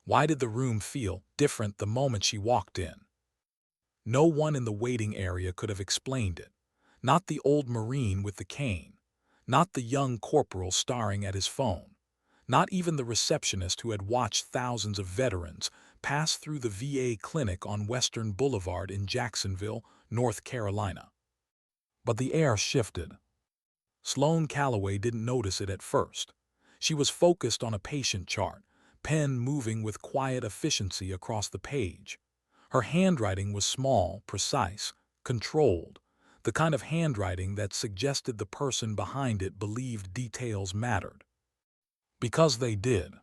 Why did the room feel different the moment she walked in? No one in the waiting area could have explained it. Not the old Marine with the cane. Not the young corporal staring at his phone. Not even the receptionist who had watched thousands of veterans pass through the VA clinic on Western Boulevard in Jacksonville, North Carolina. But the air shifted. Sloane Calloway didn't notice it at first. She was focused on a patient chart, pen moving with quiet efficiency across the page. Her handwriting was small, precise, controlled, the kind of handwriting that suggested the person behind it believed details mattered. Because they did.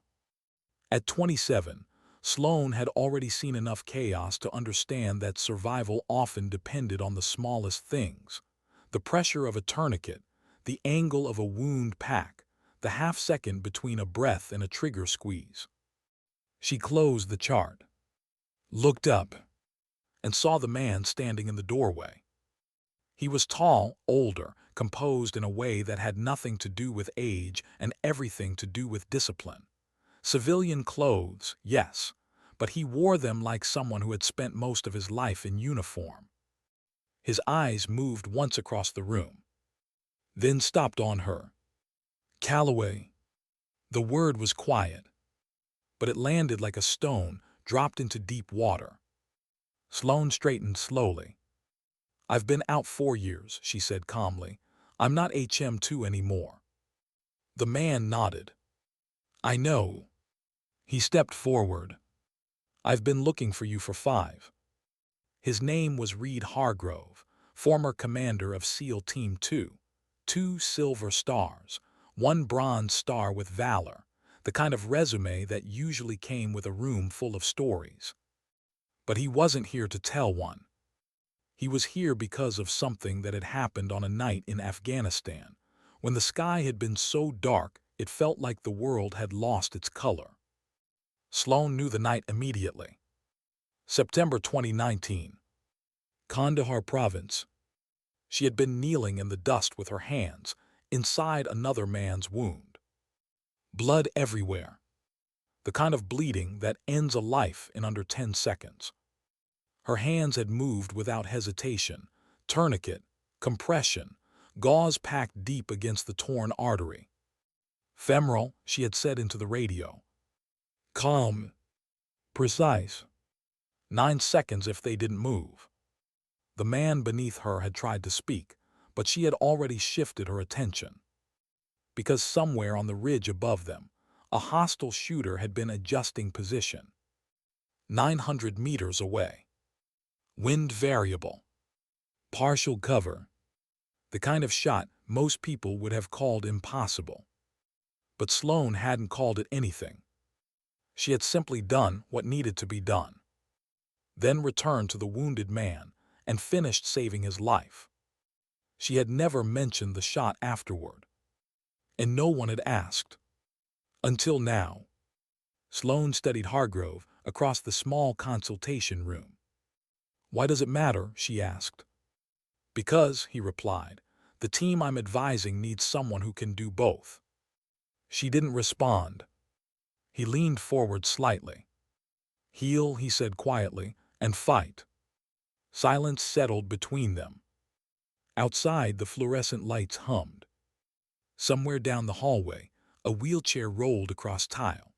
At 27, Sloane had already seen enough chaos to understand that survival often depended on the smallest things. The pressure of a tourniquet, the angle of a wound pack, the half-second between a breath and a trigger squeeze. She closed the chart, looked up, and saw the man standing in the doorway. He was tall, older, composed in a way that had nothing to do with age and everything to do with discipline. Civilian clothes, yes, but he wore them like someone who had spent most of his life in uniform. His eyes moved once across the room, then stopped on her. Calloway. The word was quiet, but it landed like a stone dropped into deep water. Sloane straightened slowly. "I've been out 4 years," she said calmly. "I'm not HM2 anymore." The man nodded. "I know." He stepped forward. "I've been looking for you for 5. His name was Reed Hargrove, former commander of SEAL Team 2. 2 silver stars, 1 bronze star with valor, the kind of resume that usually came with a room full of stories. But he wasn't here to tell one. He was here because of something that had happened on a night in Afghanistan, when the sky had been so dark it felt like the world had lost its color. Sloane knew the night immediately. September 2019. Kandahar Province. She had been kneeling in the dust with her hands, inside another man's wound. Blood everywhere. The kind of bleeding that ends a life in under 10 seconds. Her hands had moved without hesitation. Tourniquet, compression, gauze packed deep against the torn artery. Femoral, she had said into the radio. Calm. Precise. 9 seconds if they didn't move. The man beneath her had tried to speak, but she had already shifted her attention. Because somewhere on the ridge above them, a hostile shooter had been adjusting position. 900 meters away. Wind variable. Partial cover. The kind of shot most people would have called impossible. But Sloane hadn't called it anything. She had simply done what needed to be done. Then returned to the wounded man and finished saving his life. She had never mentioned the shot afterward. And no one had asked. Until now. Sloane studied Hargrove across the small consultation room. "Why does it matter?" she asked. "Because," he replied, "the team I'm advising needs someone who can do both." She didn't respond. He leaned forward slightly. "Heal," he said quietly, "and fight." Silence settled between them. Outside, the fluorescent lights hummed. Somewhere down the hallway, a wheelchair rolled across tile.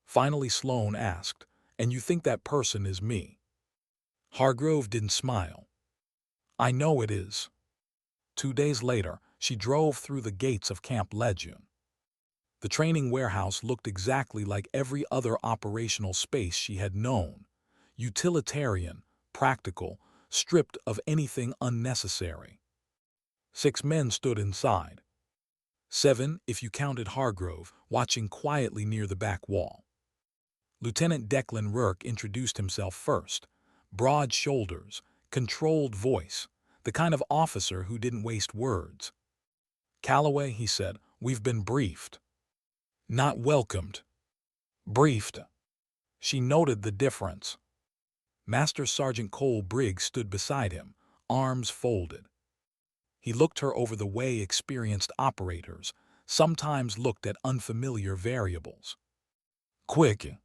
Finally, Sloane asked, "And you think that person is me?" Hargrove didn't smile. "I know it is." 2 days later, she drove through the gates of Camp Lejeune. The training warehouse looked exactly like every other operational space she had known. Utilitarian, practical, stripped of anything unnecessary. 6 men stood inside. 7, if you counted Hargrove, watching quietly near the back wall. Lieutenant Declan Rourke introduced himself first. Broad shoulders, controlled voice, the kind of officer who didn't waste words. "Calloway," he said, "we've been briefed." Not welcomed. Briefed. She noted the difference. Master Sergeant Cole Briggs stood beside him, arms folded. He looked her over the way experienced operators sometimes looked at unfamiliar variables. "Quick,"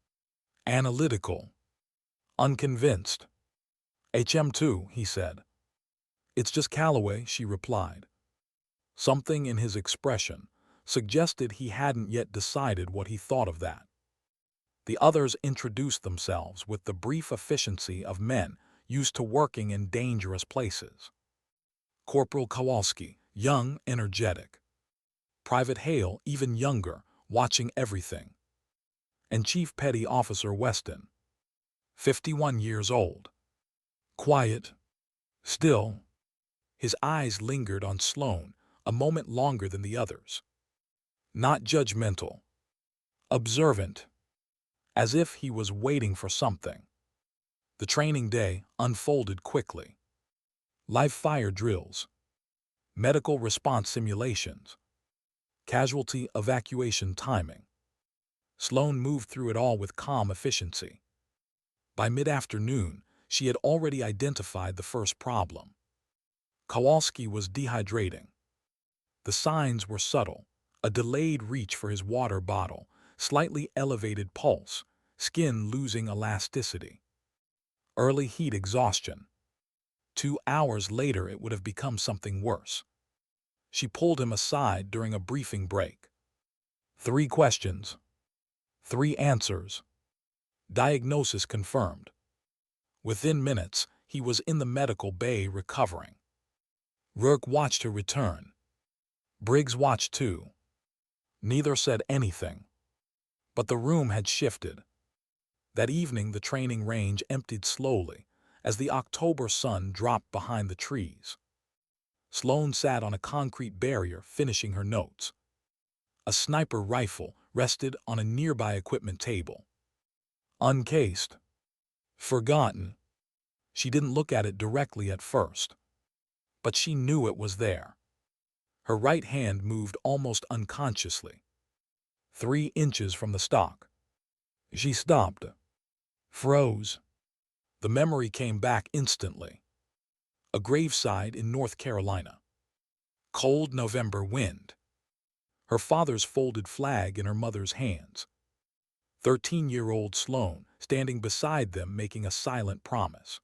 Analytical. Unconvinced. HM2, he said. It's just Calloway, she replied. Something in his expression suggested he hadn't yet decided what he thought of that. The others introduced themselves with the brief efficiency of men used to working in dangerous places. Corporal Kowalski, young, energetic. Private Hale, even younger, watching everything. And Chief Petty Officer Weston, 51 years old. Quiet. Still. His eyes lingered on Sloane a moment longer than the others. Not judgmental. Observant. As if he was waiting for something. The training day unfolded quickly. Live fire drills. Medical response simulations. Casualty evacuation timing. Sloane moved through it all with calm efficiency. By mid-afternoon, she had already identified the first problem. Kowalski was dehydrating. The signs were subtle: a delayed reach for his water bottle, slightly elevated pulse, skin losing elasticity. Early heat exhaustion. 2 hours later it would have become something worse. She pulled him aside during a briefing break. 3 questions. 3 answers. Diagnosis confirmed. Within minutes, he was in the medical bay recovering. Rourke watched her return. Briggs watched too. Neither said anything. But the room had shifted. That evening the training range emptied slowly as the October sun dropped behind the trees. Sloane sat on a concrete barrier finishing her notes. A sniper rifle rested on a nearby equipment table. Uncased. Forgotten. She didn't look at it directly at first. But she knew it was there. Her right hand moved almost unconsciously. 3 inches from the stock. She stopped. Froze. The memory came back instantly. A graveside in North Carolina. Cold November wind. Her father's folded flag in her mother's hands. 13-year-old Sloane standing beside them making a silent promise.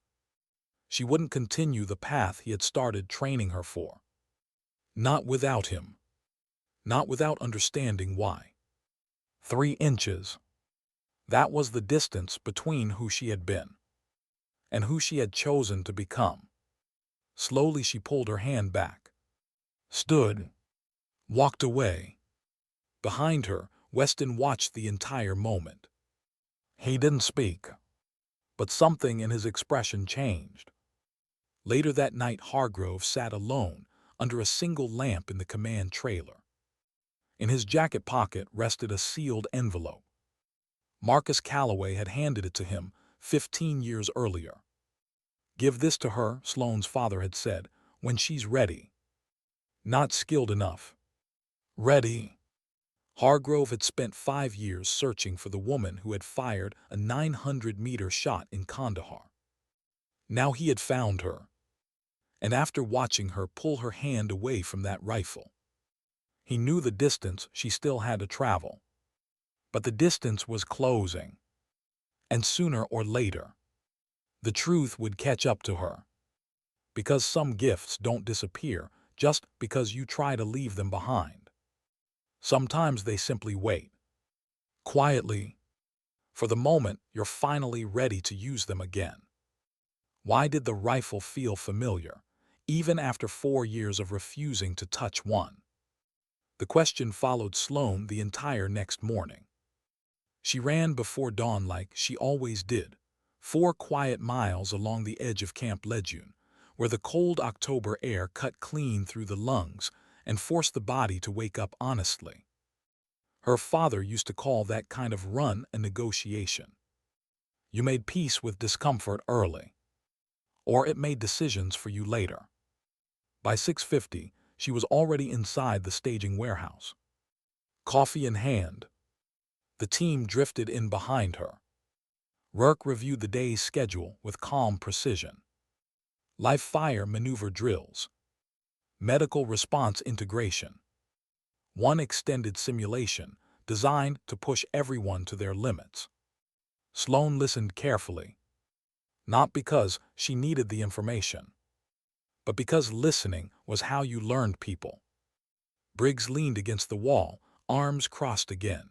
She wouldn't continue the path he had started training her for. Not without him. Not without understanding why. 3 inches. That was the distance between who she had been and who she had chosen to become. Slowly she pulled her hand back. Stood. Walked away. Behind her, Weston watched the entire moment. He didn't speak, but something in his expression changed. Later that night Hargrove sat alone under a single lamp in the command trailer. In his jacket pocket rested a sealed envelope. Marcus Calloway had handed it to him 15 years earlier. Give this to her, Sloane's father had said, when she's ready. Not skilled enough. Ready. Hargrove had spent 5 years searching for the woman who had fired a 900-meter shot in Kandahar. Now he had found her. And after watching her pull her hand away from that rifle, he knew the distance she still had to travel. But the distance was closing. And sooner or later, the truth would catch up to her. Because some gifts don't disappear just because you try to leave them behind. Sometimes they simply wait. Quietly. For the moment, you're finally ready to use them again. Why did the rifle feel familiar, even after 4 years of refusing to touch one? The question followed Sloane the entire next morning. She ran before dawn like she always did, 4 quiet miles along the edge of Camp Lejeune, where the cold October air cut clean through the lungs and forced the body to wake up honestly. Her father used to call that kind of run a negotiation. You made peace with discomfort early, or it made decisions for you later. By 6:50, she was already inside the staging warehouse. Coffee in hand. The team drifted in behind her. Rourke reviewed the day's schedule with calm precision. Live fire maneuver drills. Medical response integration. 1 extended simulation designed to push everyone to their limits. Sloane listened carefully, not because she needed the information, but because listening was how you learned people. Briggs leaned against the wall, arms crossed again,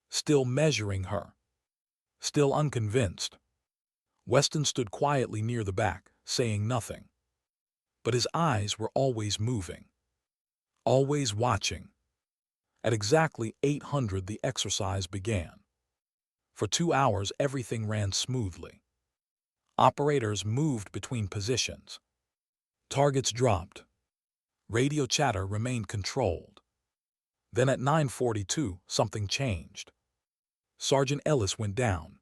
still measuring her, still unconvinced. Weston stood quietly near the back, saying nothing. But his eyes were always moving, always watching. At exactly 800 the exercise began. For 2 hours everything ran smoothly. Operators moved between positions. Targets dropped. Radio chatter remained controlled. Then at 9:42 something changed. Sergeant Ellis went down.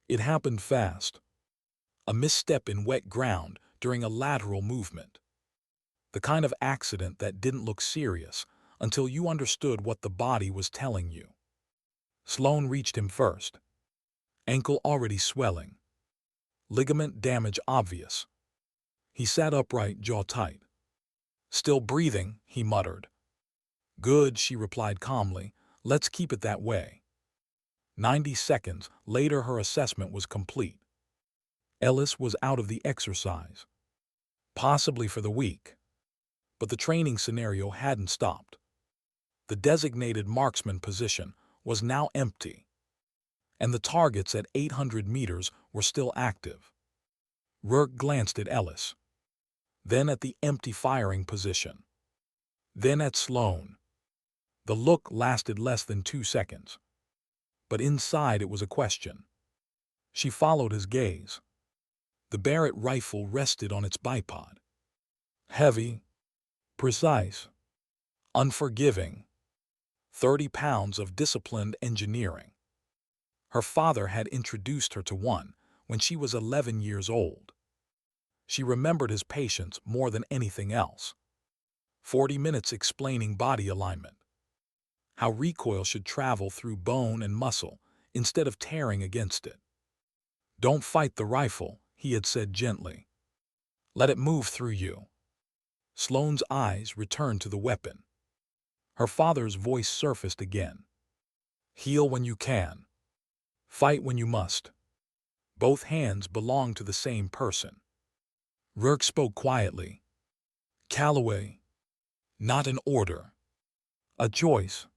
It happened fast. A misstep in wet ground during a lateral movement. The kind of accident that didn't look serious until you understood what the body was telling you. Sloane reached him first. Ankle already swelling. Ligament damage obvious. He sat upright, jaw tight. Still breathing, he muttered. Good, she replied calmly. Let's keep it that way. 90 seconds later her assessment was complete. Ellis was out of the exercise. Possibly for the week. But the training scenario hadn't stopped. The designated marksman position was now empty, and the targets at 800 meters were still active. Rourke glanced at Ellis, then at the empty firing position, then at Sloane. The look lasted less than 2 seconds, but inside it was a question. She followed his gaze. The Barrett rifle rested on its bipod. Heavy, precise, unforgiving. 30 pounds of disciplined engineering. Her father had introduced her to one when she was 11 years old. She remembered his patience more than anything else. 40 minutes explaining body alignment. How recoil should travel through bone and muscle instead of tearing against it. Don't fight the rifle, he had said gently. Let it move through you. Sloane's eyes returned to the weapon. Her father's voice surfaced again. Heal when you can. Fight when you must. Both hands belong to the same person. Rourke spoke quietly. Calloway. Not an order. A choice.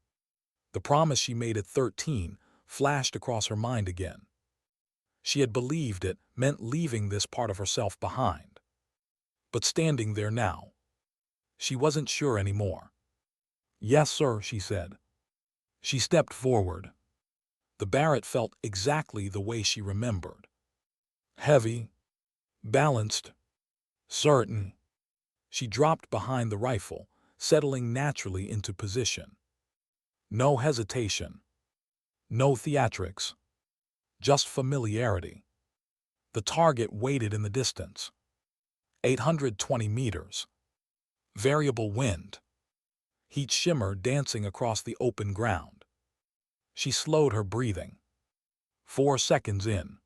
The promise she made at 13 flashed across her mind again. She had believed it meant leaving this part of herself behind. But standing there now, she wasn't sure anymore. Yes, sir, she said. She stepped forward. The Barrett felt exactly the way she remembered. Heavy, balanced, certain. She dropped behind the rifle, settling naturally into position. No hesitation. No theatrics. Just familiarity. The target waited in the distance. 820 meters. Variable wind. Heat shimmer dancing across the open ground. She slowed her breathing. 4 seconds in.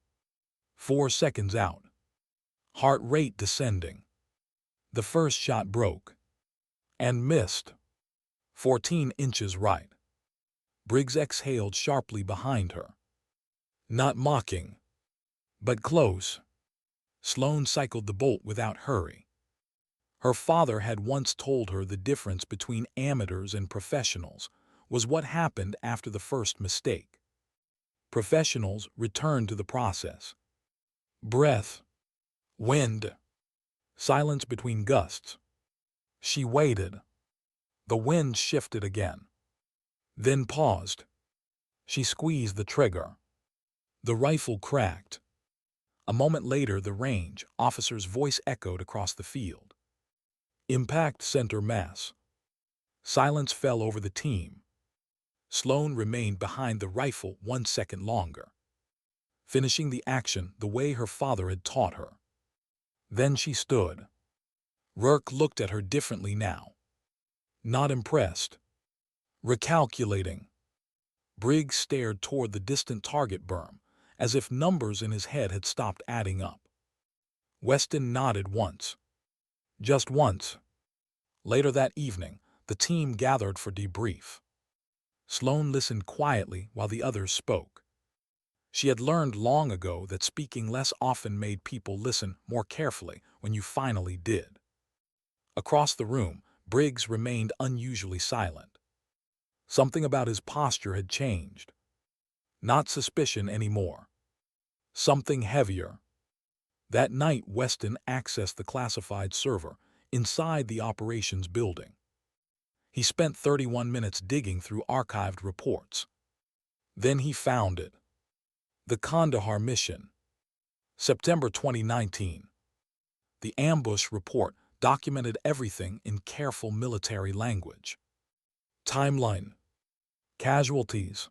4 seconds out. Heart rate descending. The first shot broke. And missed. 14 inches right. Briggs exhaled sharply behind her. Not mocking, but close. Sloane cycled the bolt without hurry. Her father had once told her the difference between amateurs and professionals was what happened after the first mistake. Professionals returned to the process. Breath. Wind. Silence between gusts. She waited. The wind shifted again. Then paused. She squeezed the trigger. The rifle cracked. A moment later, the range officer's voice echoed across the field. Impact center mass. Silence fell over the team. Sloane remained behind the rifle 1 second longer, finishing the action the way her father had taught her. Then she stood. Rourke looked at her differently now. Not impressed. Recalculating. Briggs stared toward the distant target berm, as if numbers in his head had stopped adding up. Weston nodded once. Just once. Later that evening, the team gathered for debrief. Sloane listened quietly while the others spoke. She had learned long ago that speaking less often made people listen more carefully when you finally did. Across the room, Briggs remained unusually silent. Something about his posture had changed. Not suspicion anymore. Something heavier. That night, Weston accessed the classified server inside the operations building. He spent 31 minutes digging through archived reports. Then he found it. The Kandahar mission. September 2019. The ambush report documented everything in careful military language. Timeline. Casualties.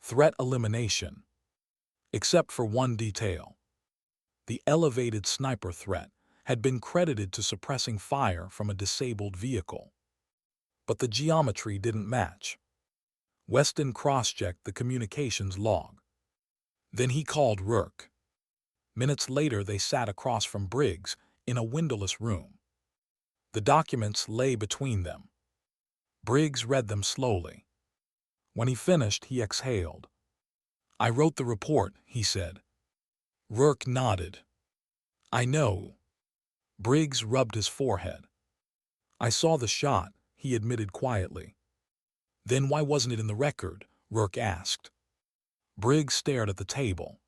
Threat elimination. Except for one detail. The elevated sniper threat had been credited to suppressing fire from a disabled vehicle. But the geometry didn't match. Weston cross-checked the communications log. Then he called Rourke. Minutes later, they sat across from Briggs in a windowless room. The documents lay between them. Briggs read them slowly. When he finished, he exhaled. "I wrote the report," he said. Rourke nodded. "I know." Briggs rubbed his forehead. "I saw the shot," he admitted quietly. "Then why wasn't it in the record?" Rourke asked. Briggs stared at the table.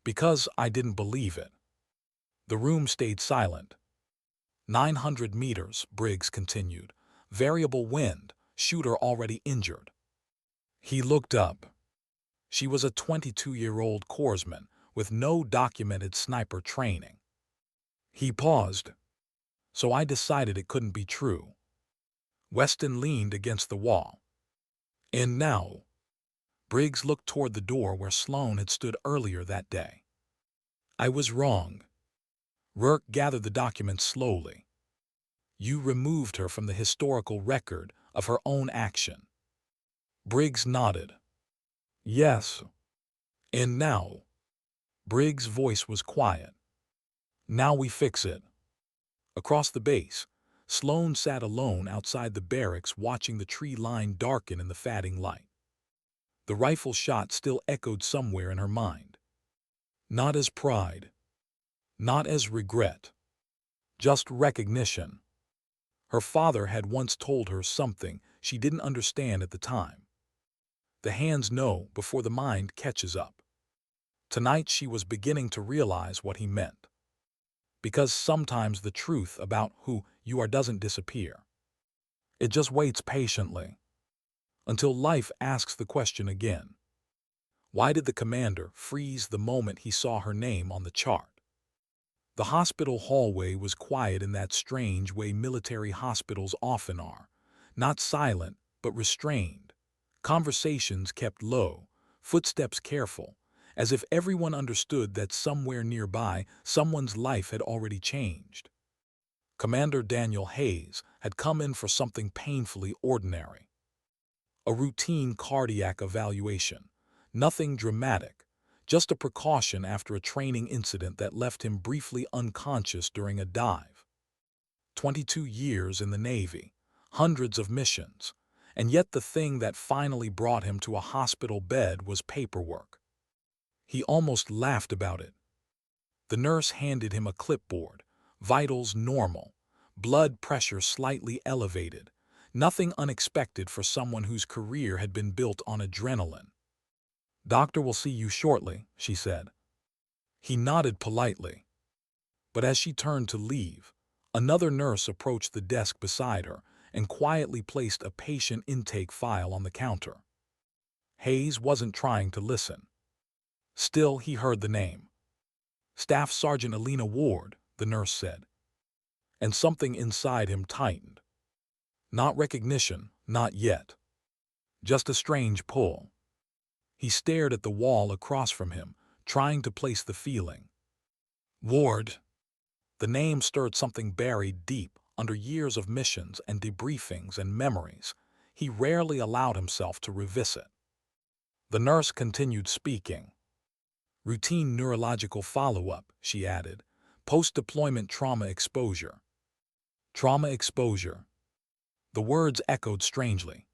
"Because I didn't believe it." The room stayed silent. 900 meters, Briggs continued. Variable wind, shooter already injured. He looked up. She was a 22-year-old corpsman with no documented sniper training. He paused. "So I decided it couldn't be true." Weston leaned against the wall. "And now?" Briggs looked toward the door where Sloane had stood earlier that day. "I was wrong." Rourke gathered the documents slowly. "You removed her from the historical record of her own action." Briggs nodded. "Yes." "And now?" Briggs' voice was quiet. "Now we fix it." Across the base, Sloane sat alone outside the barracks watching the tree line darken in the fading light. The rifle shot still echoed somewhere in her mind. Not as pride. Not as regret. Just recognition. Her father had once told her something she didn't understand at the time. The hands know before the mind catches up. Tonight she was beginning to realize what he meant. Because sometimes the truth about who you are doesn't disappear. It just waits patiently. Until life asks the question again. Why did the commander freeze the moment he saw her name on the chart? The hospital hallway was quiet in that strange way military hospitals often are. Not silent, but restrained. Conversations kept low, footsteps careful, as if everyone understood that somewhere nearby someone's life had already changed. Commander Daniel Hayes had come in for something painfully ordinary. A routine cardiac evaluation. Nothing dramatic. Just a precaution after a training incident that left him briefly unconscious during a dive. 22 years in the Navy, hundreds of missions, and yet the thing that finally brought him to a hospital bed was paperwork. He almost laughed about it. The nurse handed him a clipboard, vitals normal, blood pressure slightly elevated, nothing unexpected for someone whose career had been built on adrenaline. "Doctor will see you shortly," she said. He nodded politely. But as she turned to leave, another nurse approached the desk beside her and quietly placed a patient intake file on the counter. Hayes wasn't trying to listen. Still, he heard the name. "Staff Sergeant Alina Ward," the nurse said. And something inside him tightened. Not recognition, not yet. Just a strange pull. He stared at the wall across from him, trying to place the feeling. Ward. The name stirred something buried deep under years of missions and debriefings and memories. He rarely allowed himself to revisit. The nurse continued speaking. "Routine neurological follow-up," she added. "Post-deployment trauma exposure." Trauma exposure. The words echoed strangely.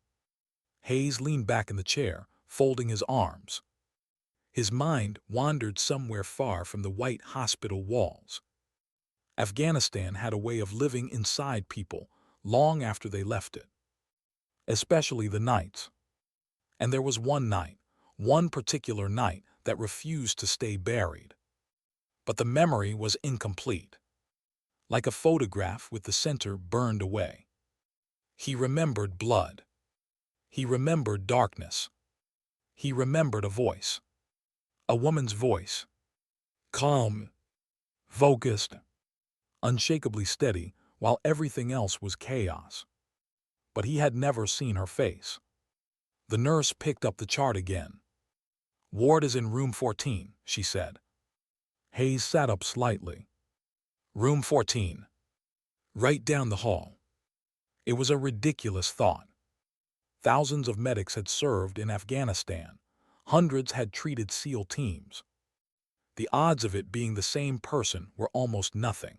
Hayes leaned back in the chair, folding his arms. His mind wandered somewhere far from the white hospital walls. Afghanistan had a way of living inside people long after they left it, especially the nights. And there was one night, one particular night, that refused to stay buried. But the memory was incomplete, like a photograph with the center burned away. He remembered blood. He remembered darkness. He remembered a voice. A woman's voice. Calm, focused, unshakably steady, while everything else was chaos. But he had never seen her face. The nurse picked up the chart again. "Ward is in room 14, she said. Hayes sat up slightly. Room 14. Right down the hall. It was a ridiculous thought. Thousands of medics had served in Afghanistan. Hundreds had treated SEAL teams. The odds of it being the same person were almost nothing.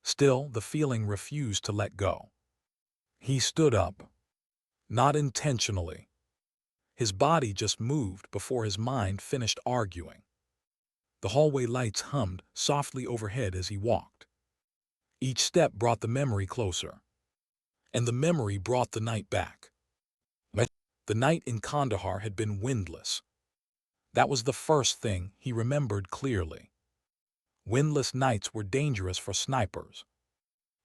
Still, the feeling refused to let go. He stood up. Not intentionally. His body just moved before his mind finished arguing. The hallway lights hummed softly overhead as he walked. Each step brought the memory closer. And the memory brought the night back. The night in Kandahar had been windless. That was the first thing he remembered clearly. Windless nights were dangerous for snipers.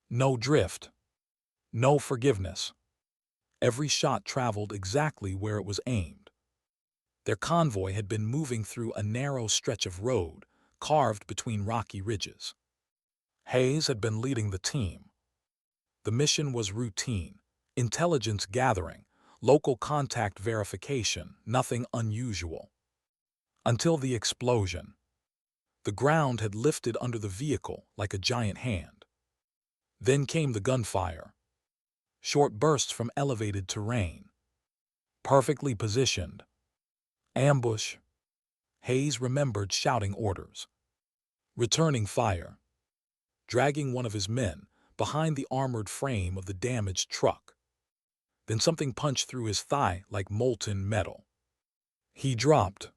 No drift. No forgiveness. Every shot traveled exactly where it was aimed. Their convoy had been moving through a narrow stretch of road, carved between rocky ridges. Hayes had been leading the team. The mission was routine, intelligence gathering, local contact verification, nothing unusual. Until the explosion. The ground had lifted under the vehicle like a giant hand. Then came the gunfire. Short bursts from elevated terrain. Perfectly positioned. Ambush. Hayes remembered shouting orders. Returning fire. Dragging one of his men behind the armored frame of the damaged truck. Then something punched through his thigh like molten metal. He dropped.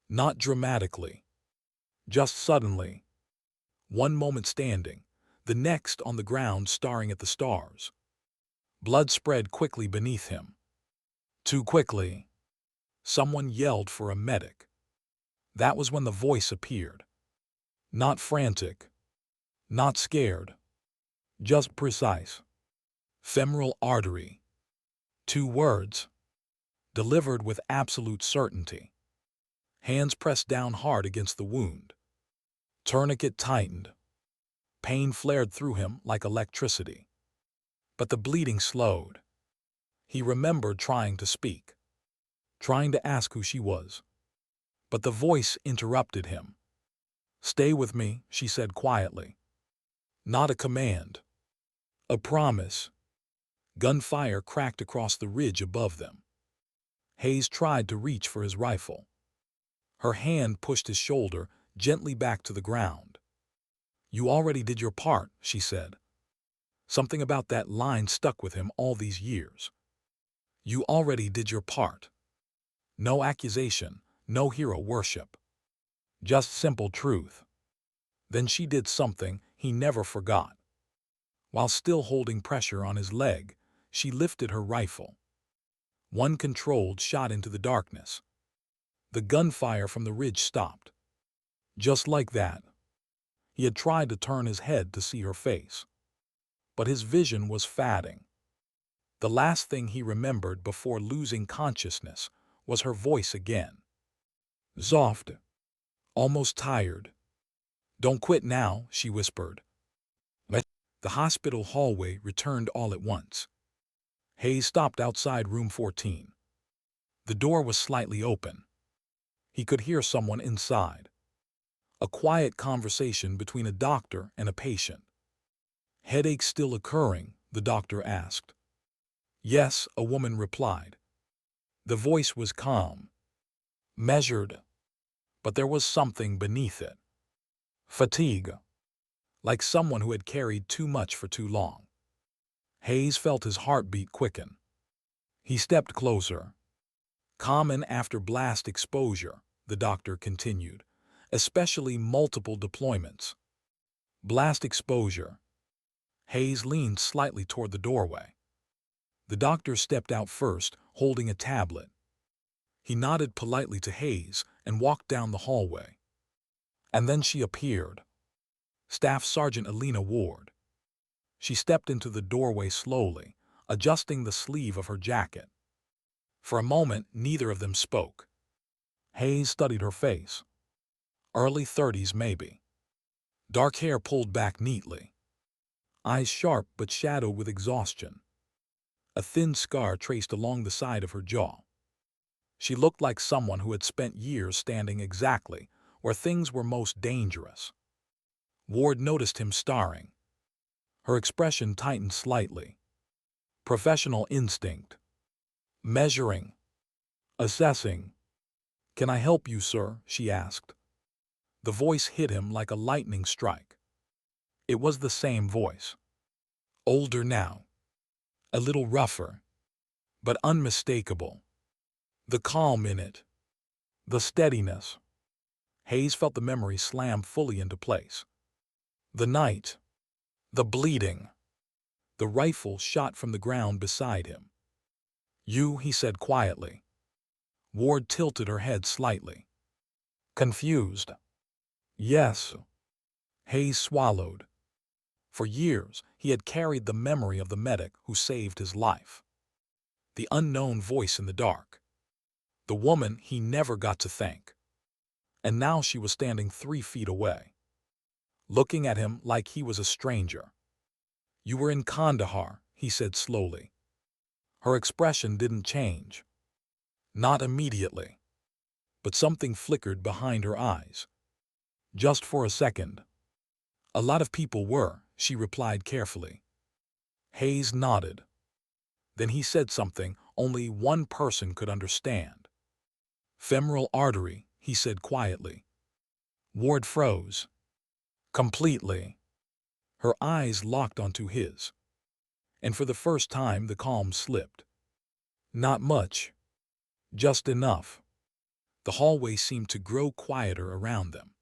Not dramatically. Just suddenly. One moment standing, the next on the ground staring at the stars. Blood spread quickly beneath him. Too quickly. Someone yelled for a medic. That was when the voice appeared. Not frantic. Not scared. Just precise. Femoral artery. 2 words. Delivered with absolute certainty. Hands pressed down hard against the wound. Tourniquet tightened. Pain flared through him like electricity. But the bleeding slowed. He remembered trying to speak. Trying to ask who she was. But the voice interrupted him. "Stay with me," she said quietly. Not a command. A promise. Gunfire cracked across the ridge above them. Hayes tried to reach for his rifle. Her hand pushed his shoulder gently back to the ground. "You already did your part," she said. Something about that line stuck with him all these years. You already did your part. No accusation, no hero worship. Just simple truth. Then she did something he never forgot. While still holding pressure on his leg, she lifted her rifle. One controlled shot into the darkness. The gunfire from the ridge stopped. Just like that. He had tried to turn his head to see her face. But his vision was fading. The last thing he remembered before losing consciousness was her voice again. Soft. Almost tired. "Don't quit now," she whispered. The hospital hallway returned all at once. Hayes stopped outside room 14. The door was slightly open. He could hear someone inside. A quiet conversation between a doctor and a patient. "Headache still occurring?" the doctor asked. "Yes," a woman replied. The voice was calm. Measured. But there was something beneath it. Fatigue. Like someone who had carried too much for too long. Hayes felt his heartbeat quicken. He stepped closer. Common after blast exposure, the doctor continued, especially multiple deployments. Blast exposure. Hayes leaned slightly toward the doorway. The doctor stepped out first, holding a tablet. He nodded politely to Hayes and walked down the hallway. And then she appeared. Staff Sergeant Elena Ward. She stepped into the doorway slowly, adjusting the sleeve of her jacket. For a moment, neither of them spoke. Hayes studied her face. Early 30s, maybe. Dark hair pulled back neatly. Eyes sharp but shadowed with exhaustion. A thin scar traced along the side of her jaw. She looked like someone who had spent years standing exactly where things were most dangerous. Ward noticed him staring. Her expression tightened slightly. Professional instinct. Measuring. Assessing. "Can I help you, sir?" she asked. The voice hit him like a lightning strike. It was the same voice. Older now. A little rougher. But unmistakable. The calm in it. The steadiness. Hayes felt the memory slam fully into place. The night. The bleeding. The rifle shot from the ground beside him. "You," he said quietly. Ward tilted her head slightly. Confused. "Yes." Hayes swallowed. For years, he had carried the memory of the medic who saved his life. The unknown voice in the dark. The woman he never got to thank. And now she was standing 3 feet away, looking at him like he was a stranger. "You were in Kandahar," he said slowly. Her expression didn't change. Not immediately. But something flickered behind her eyes. Just for a second. "A lot of people were," she replied carefully. Hayes nodded. Then he said something only one person could understand. "Femoral artery," he said quietly. Ward froze. Completely. Her eyes locked onto his. And for the first time the calm slipped. Not much. Just enough. The hallway seemed to grow quieter around them.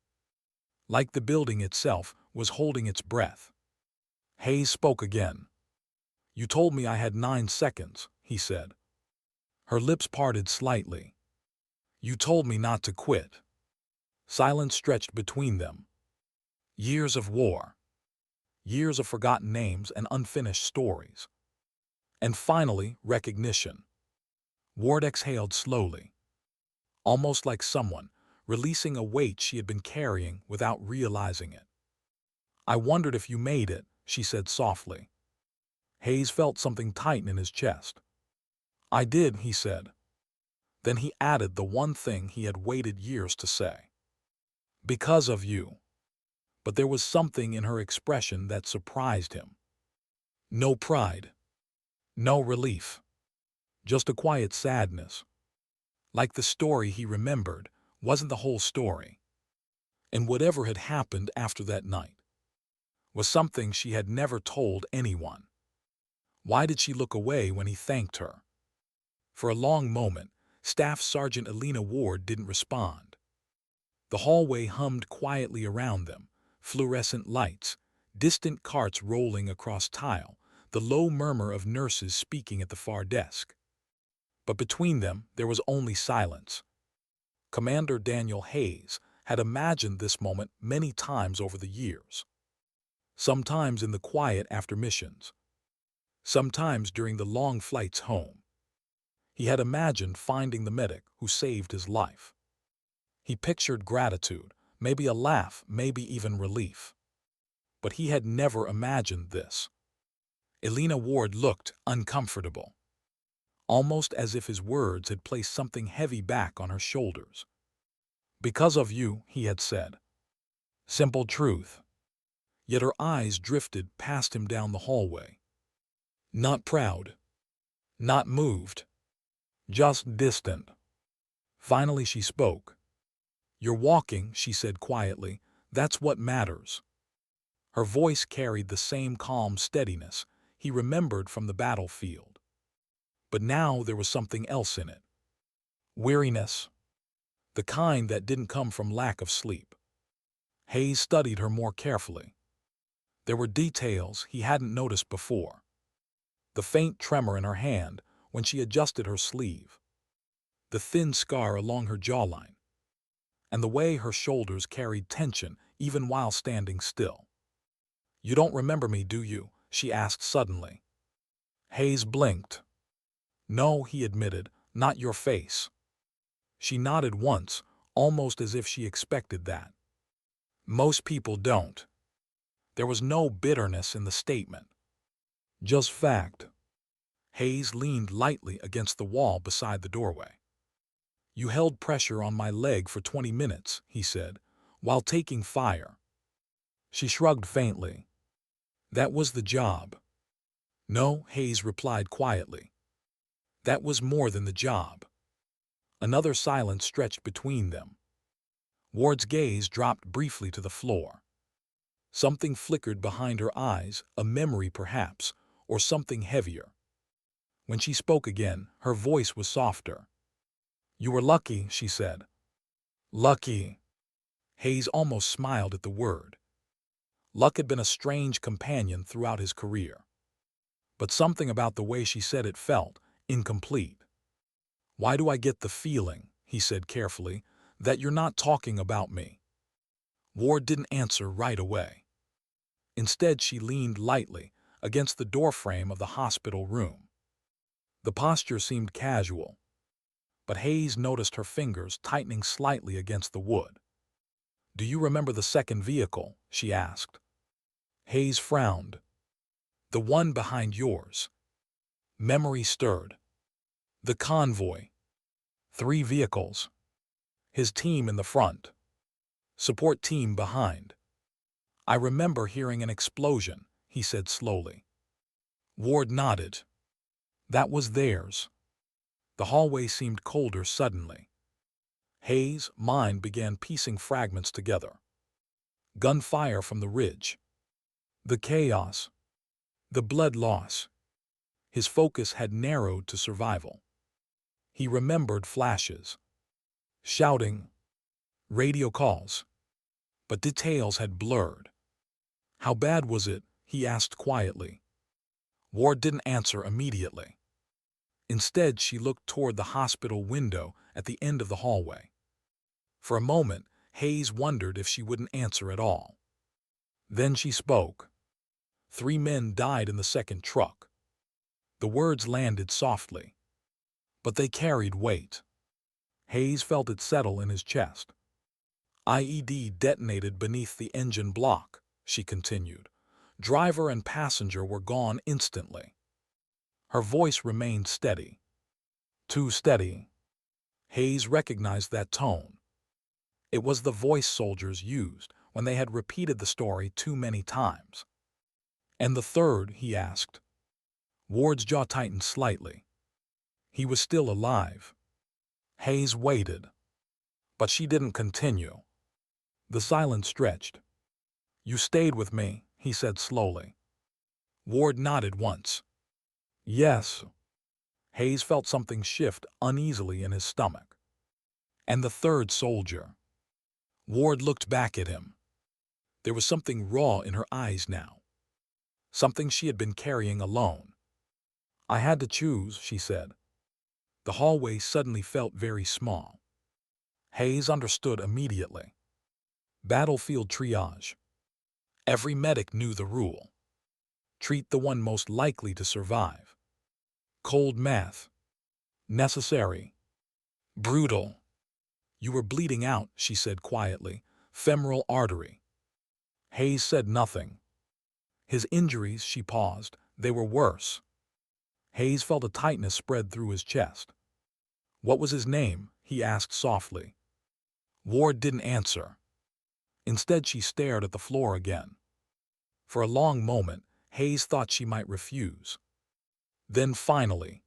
Like the building itself was holding its breath. Hayes spoke again. "You told me I had 9 seconds," he said. Her lips parted slightly. "You told me not to quit." Silence stretched between them. Years of war. Years of forgotten names and unfinished stories. And finally, recognition. Ward exhaled slowly. Almost like someone releasing a weight she had been carrying without realizing it. "I wondered if you made it," she said softly. Hayes felt something tighten in his chest. "I did," he said. Then he added the one thing he had waited years to say. "Because of you." But there was something in her expression that surprised him. No pride. No relief. Just a quiet sadness. Like the story he remembered wasn't the whole story. And whatever had happened after that night was something she had never told anyone. Why did she look away when he thanked her? For a long moment, Staff Sergeant Elena Ward didn't respond. The hallway hummed quietly around them, fluorescent lights, distant carts rolling across tile, the low murmur of nurses speaking at the far desk. But between them, there was only silence. Commander Daniel Hayes had imagined this moment many times over the years. Sometimes in the quiet after missions. Sometimes during the long flights home. He had imagined finding the medic who saved his life. He pictured gratitude, maybe a laugh, maybe even relief. But he had never imagined this. Elena Ward looked uncomfortable, almost as if his words had placed something heavy back on her shoulders. "Because of you," he had said. Simple truth. Yet her eyes drifted past him down the hallway. Not proud. Not moved. Just distant. Finally she spoke. "You're walking," she said quietly. "That's what matters." Her voice carried the same calm steadiness he remembered from the battlefield. But now there was something else in it. Weariness. the kind that didn't come from lack of sleep. Hayes studied her more carefully. There were details he hadn't noticed before. The faint tremor in her hand when she adjusted her sleeve, the thin scar along her jawline, and the way her shoulders carried tension even while standing still. "You don't remember me, do you?" she asked suddenly. Hayes blinked. "No," he admitted, "not your face." She nodded once, almost as if she expected that. "Most people don't." There was no bitterness in the statement, just fact. Hayes leaned lightly against the wall beside the doorway. "You held pressure on my leg for 20 minutes, he said, "while taking fire." She shrugged faintly. "That was the job." "No," Hayes replied quietly. "That was more than the job." Another silence stretched between them. Ward's gaze dropped briefly to the floor. Something flickered behind her eyes, a memory perhaps, or something heavier. When she spoke again, her voice was softer. "You were lucky," she said. "Lucky." Hayes almost smiled at the word. Luck had been a strange companion throughout his career. But something about the way she said it felt incomplete. "Why do I get the feeling," he said carefully, "that you're not talking about me?" Ward didn't answer right away. Instead, she leaned lightly against the doorframe of the hospital room. The posture seemed casual, but Hayes noticed her fingers tightening slightly against the wood. "Do you remember the second vehicle?" she asked. Hayes frowned. "The one behind yours." Memory stirred. "The convoy. 3 vehicles. His team in the front. Support team behind." "I remember hearing an explosion," he said slowly. Ward nodded. "That was theirs." The hallway seemed colder suddenly. Hayes' mind began piecing fragments together. Gunfire from the ridge. The chaos. The blood loss. His focus had narrowed to survival. He remembered flashes. Shouting. Radio calls. But details had blurred. "How bad was it?" he asked quietly. Ward didn't answer immediately. Instead, she looked toward the hospital window at the end of the hallway. For a moment, Hayes wondered if she wouldn't answer at all. Then she spoke. 3 men died in the second truck." The words landed softly, but they carried weight. Hayes felt it settle in his chest. "IED detonated beneath the engine block," she continued. "Driver and passenger were gone instantly." Her voice remained steady. Too steady. Hayes recognized that tone. It was the voice soldiers used when they had repeated the story too many times. "And the third?" he asked. Ward's jaw tightened slightly. "He was still alive." Hayes waited, but she didn't continue. The silence stretched. "You stayed with me," he said slowly. Ward nodded once. "Yes." Hayes felt something shift uneasily in his stomach. "And the third soldier?" Ward looked back at him. There was something raw in her eyes now. Something she had been carrying alone. "I had to choose," she said. The hallway suddenly felt very small. Hayes understood immediately. Battlefield triage. Every medic knew the rule. Treat the one most likely to survive. Cold math. Necessary. Brutal. "You were bleeding out," she said quietly. "Femoral artery." Hayes said nothing. "His injuries," she paused, "they were worse." Hayes felt a tightness spread through his chest. "What was his name?" he asked softly. Ward didn't answer. Instead, she stared at the floor again. For a long moment, Hayes thought she might refuse. Then finally,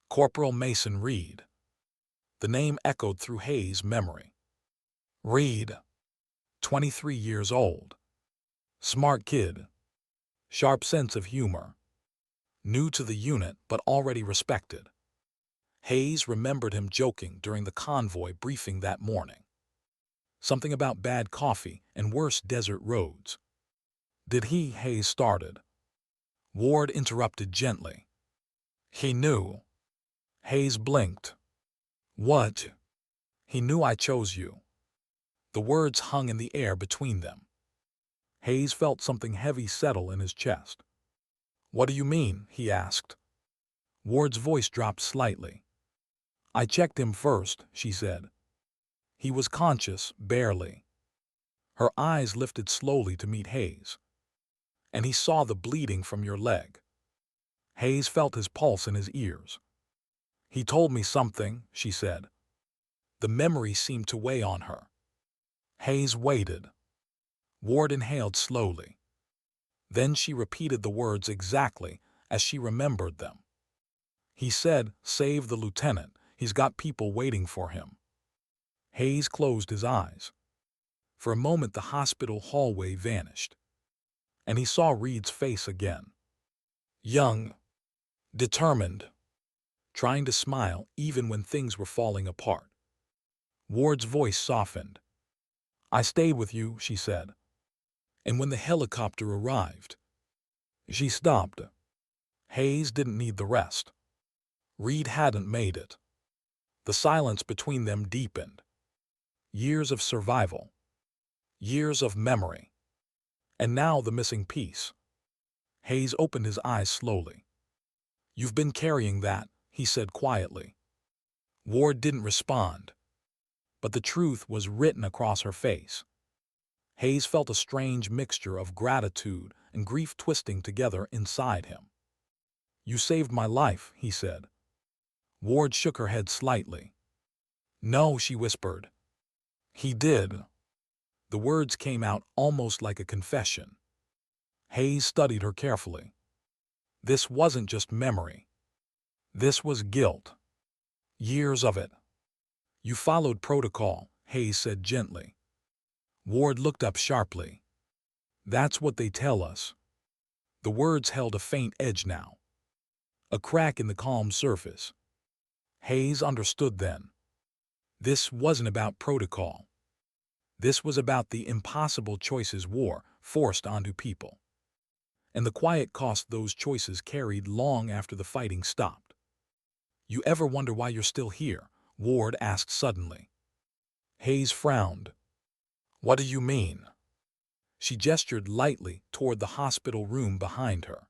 Corporal Mason Reed. The name echoed through Hayes' memory. Reed, 23 years old. Smart kid. Sharp sense of humor. New to the unit, but already respected. Hayes remembered him joking during the convoy briefing that morning. Something about bad coffee and worse desert roads. Did he? Hayes started. Ward interrupted gently. He knew. Hayes blinked. What? He knew I chose you. The words hung in the air between them. Hayes felt something heavy settle in his chest. What do you mean? He asked. Ward's voice dropped slightly. I checked him first, she said. He was conscious, barely. Her eyes lifted slowly to meet Hayes. And he saw the bleeding from your leg. Hayes felt his pulse in his ears. He told me something, she said. The memory seemed to weigh on her. Hayes waited. Ward inhaled slowly. Then she repeated the words exactly as she remembered them. He said, save the lieutenant. He's got people waiting for him. Hayes closed his eyes. For a moment the hospital hallway vanished. And he saw Reed's face again. Young, determined, trying to smile even when things were falling apart. Ward's voice softened. I stayed with you, she said. And when the helicopter arrived, she stopped. Hayes didn't need the rest. Reed hadn't made it. The silence between them deepened. Years of survival. Years of memory. And now the missing piece. Hayes opened his eyes slowly. You've been carrying that, he said quietly. Ward didn't respond. But the truth was written across her face. Hayes felt a strange mixture of gratitude and grief twisting together inside him. You saved my life, he said. Ward shook her head slightly. No, she whispered. He did. The words came out almost like a confession. Hayes studied her carefully. This wasn't just memory. This was guilt. Years of it. You followed protocol, Hayes said gently. Ward looked up sharply. That's what they tell us. The words held a faint edge now. A crack in the calm surface. Hayes understood then. This wasn't about protocol. This was about the impossible choices war forced onto people. And the quiet cost those choices carried long after the fighting stopped. You ever wonder why you're still here? Ward asked suddenly. Hayes frowned. What do you mean? She gestured lightly toward the hospital room behind her.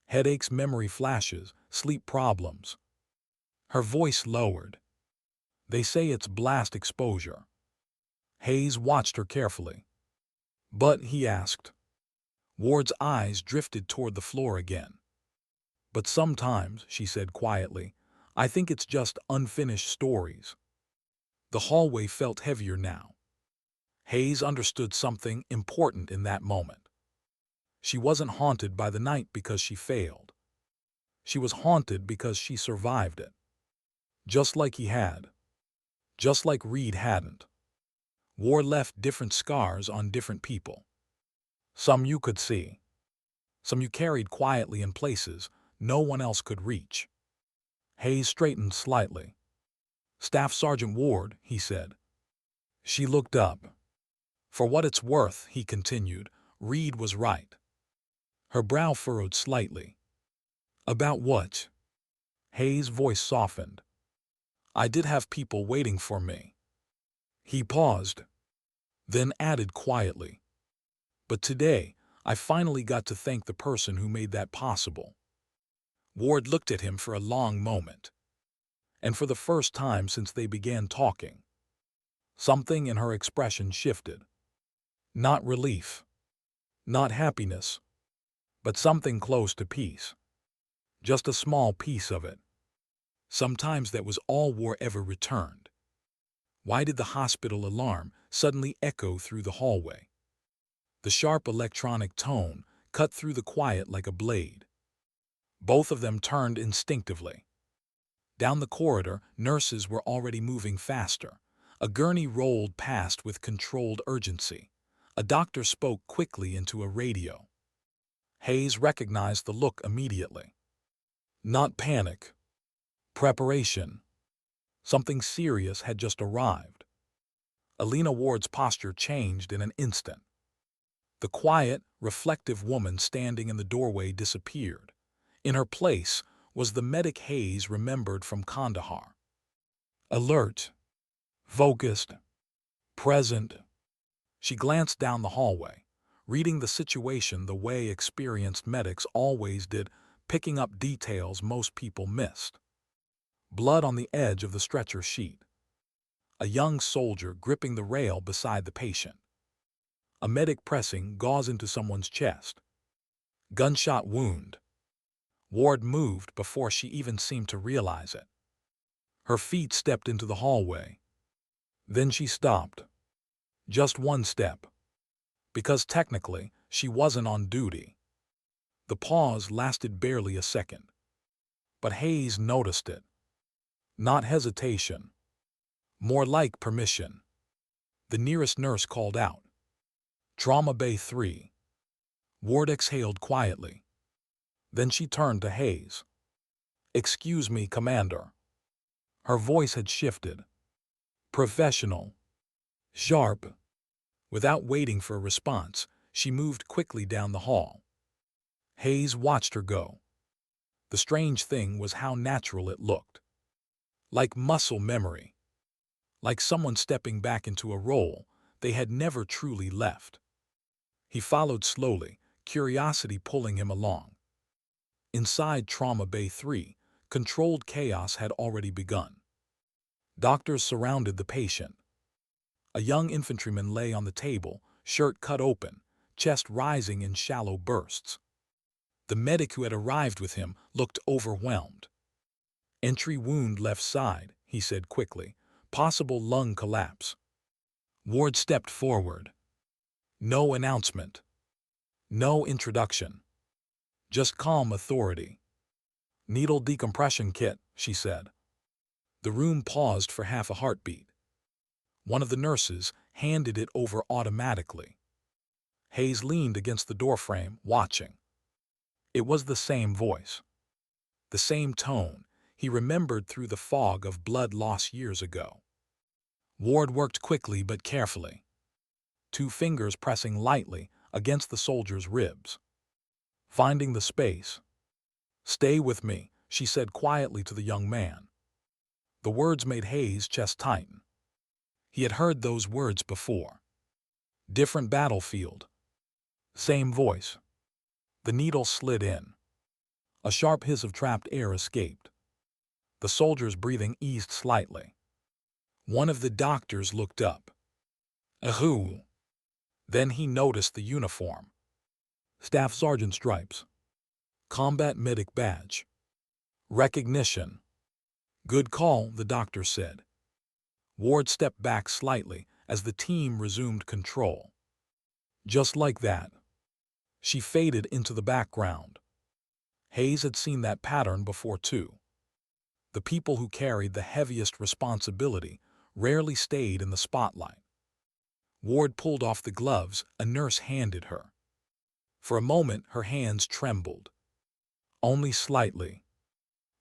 Headaches, memory flashes, sleep problems. Her voice lowered. They say it's blast exposure. Hayes watched her carefully. But, he asked. Ward's eyes drifted toward the floor again. But sometimes, she said quietly, I think it's just unfinished stories. The hallway felt heavier now. Hayes understood something important in that moment. She wasn't haunted by the night because she failed. She was haunted because she survived it. Just like he had. Just like Reed hadn't. War left different scars on different people. Some you could see. Some you carried quietly in places no one else could reach. Hayes straightened slightly. Staff Sergeant Ward, he said. She looked up. For what it's worth, he continued, Reed was right. Her brow furrowed slightly. About what? Hayes' voice softened. I did have people waiting for me. He paused, then added quietly. But today, I finally got to thank the person who made that possible. Ward looked at him for a long moment. And for the first time since they began talking, something in her expression shifted. Not relief. Not happiness. But something close to peace. Just a small piece of it. Sometimes that was all War ever returned. Why did the hospital alarm suddenly echo through the hallway? The sharp electronic tone cut through the quiet like a blade. Both of them turned instinctively. Down the corridor, nurses were already moving faster. A gurney rolled past with controlled urgency. A doctor spoke quickly into a radio. Hayes recognized the look immediately. Not panic. Preparation. Something serious had just arrived. Alina Ward's posture changed in an instant. The quiet, reflective woman standing in the doorway disappeared. In her place was the medic Hayes remembered from Kandahar. Alert, focused, present. She glanced down the hallway, reading the situation the way experienced medics always did, picking up details most people missed. Blood on the edge of the stretcher sheet. A young soldier gripping the rail beside the patient. A medic pressing gauze into someone's chest. Gunshot wound. Ward moved before she even seemed to realize it. Her feet stepped into the hallway. Then she stopped. Just one step. Because technically, she wasn't on duty. The pause lasted barely a second. But Hayes noticed it. Not hesitation. More like permission. The nearest nurse called out. Trauma Bay 3. Ward exhaled quietly. Then she turned to Hayes. Excuse me, Commander. Her voice had shifted. Professional. Sharp. Without waiting for a response, she moved quickly down the hall. Hayes watched her go. The strange thing was how natural it looked. Like muscle memory. Like someone stepping back into a role they had never truly left. He followed slowly, curiosity pulling him along. Inside Trauma Bay 3, controlled chaos had already begun. Doctors surrounded the patient. A young infantryman lay on the table, shirt cut open, chest rising in shallow bursts. The medic who had arrived with him looked overwhelmed. Entry wound left side, he said quickly. Possible lung collapse. Ward stepped forward. No announcement. No introduction. Just calm authority. Needle decompression kit, she said. The room paused for half a heartbeat. One of the nurses handed it over automatically. Hayes leaned against the doorframe, watching. It was the same voice. The same tone he remembered through the fog of blood loss years ago. Ward worked quickly but carefully. 2 fingers pressing lightly against the soldier's ribs. Finding the space. Stay with me, she said quietly to the young man. The words made Hayes' chest tighten. He had heard those words before. Different battlefield. Same voice. The needle slid in. A sharp hiss of trapped air escaped. The soldier's breathing eased slightly. One of the doctors looked up. Who? Then he noticed the uniform. Staff Sergeant stripes. Combat medic badge. Recognition. Good call, the doctor said. Ward stepped back slightly as the team resumed control. Just like that. She faded into the background. Hayes had seen that pattern before too. The people who carried the heaviest responsibility rarely stayed in the spotlight. Ward pulled off the gloves a nurse handed her. For a moment her hands trembled. Only slightly.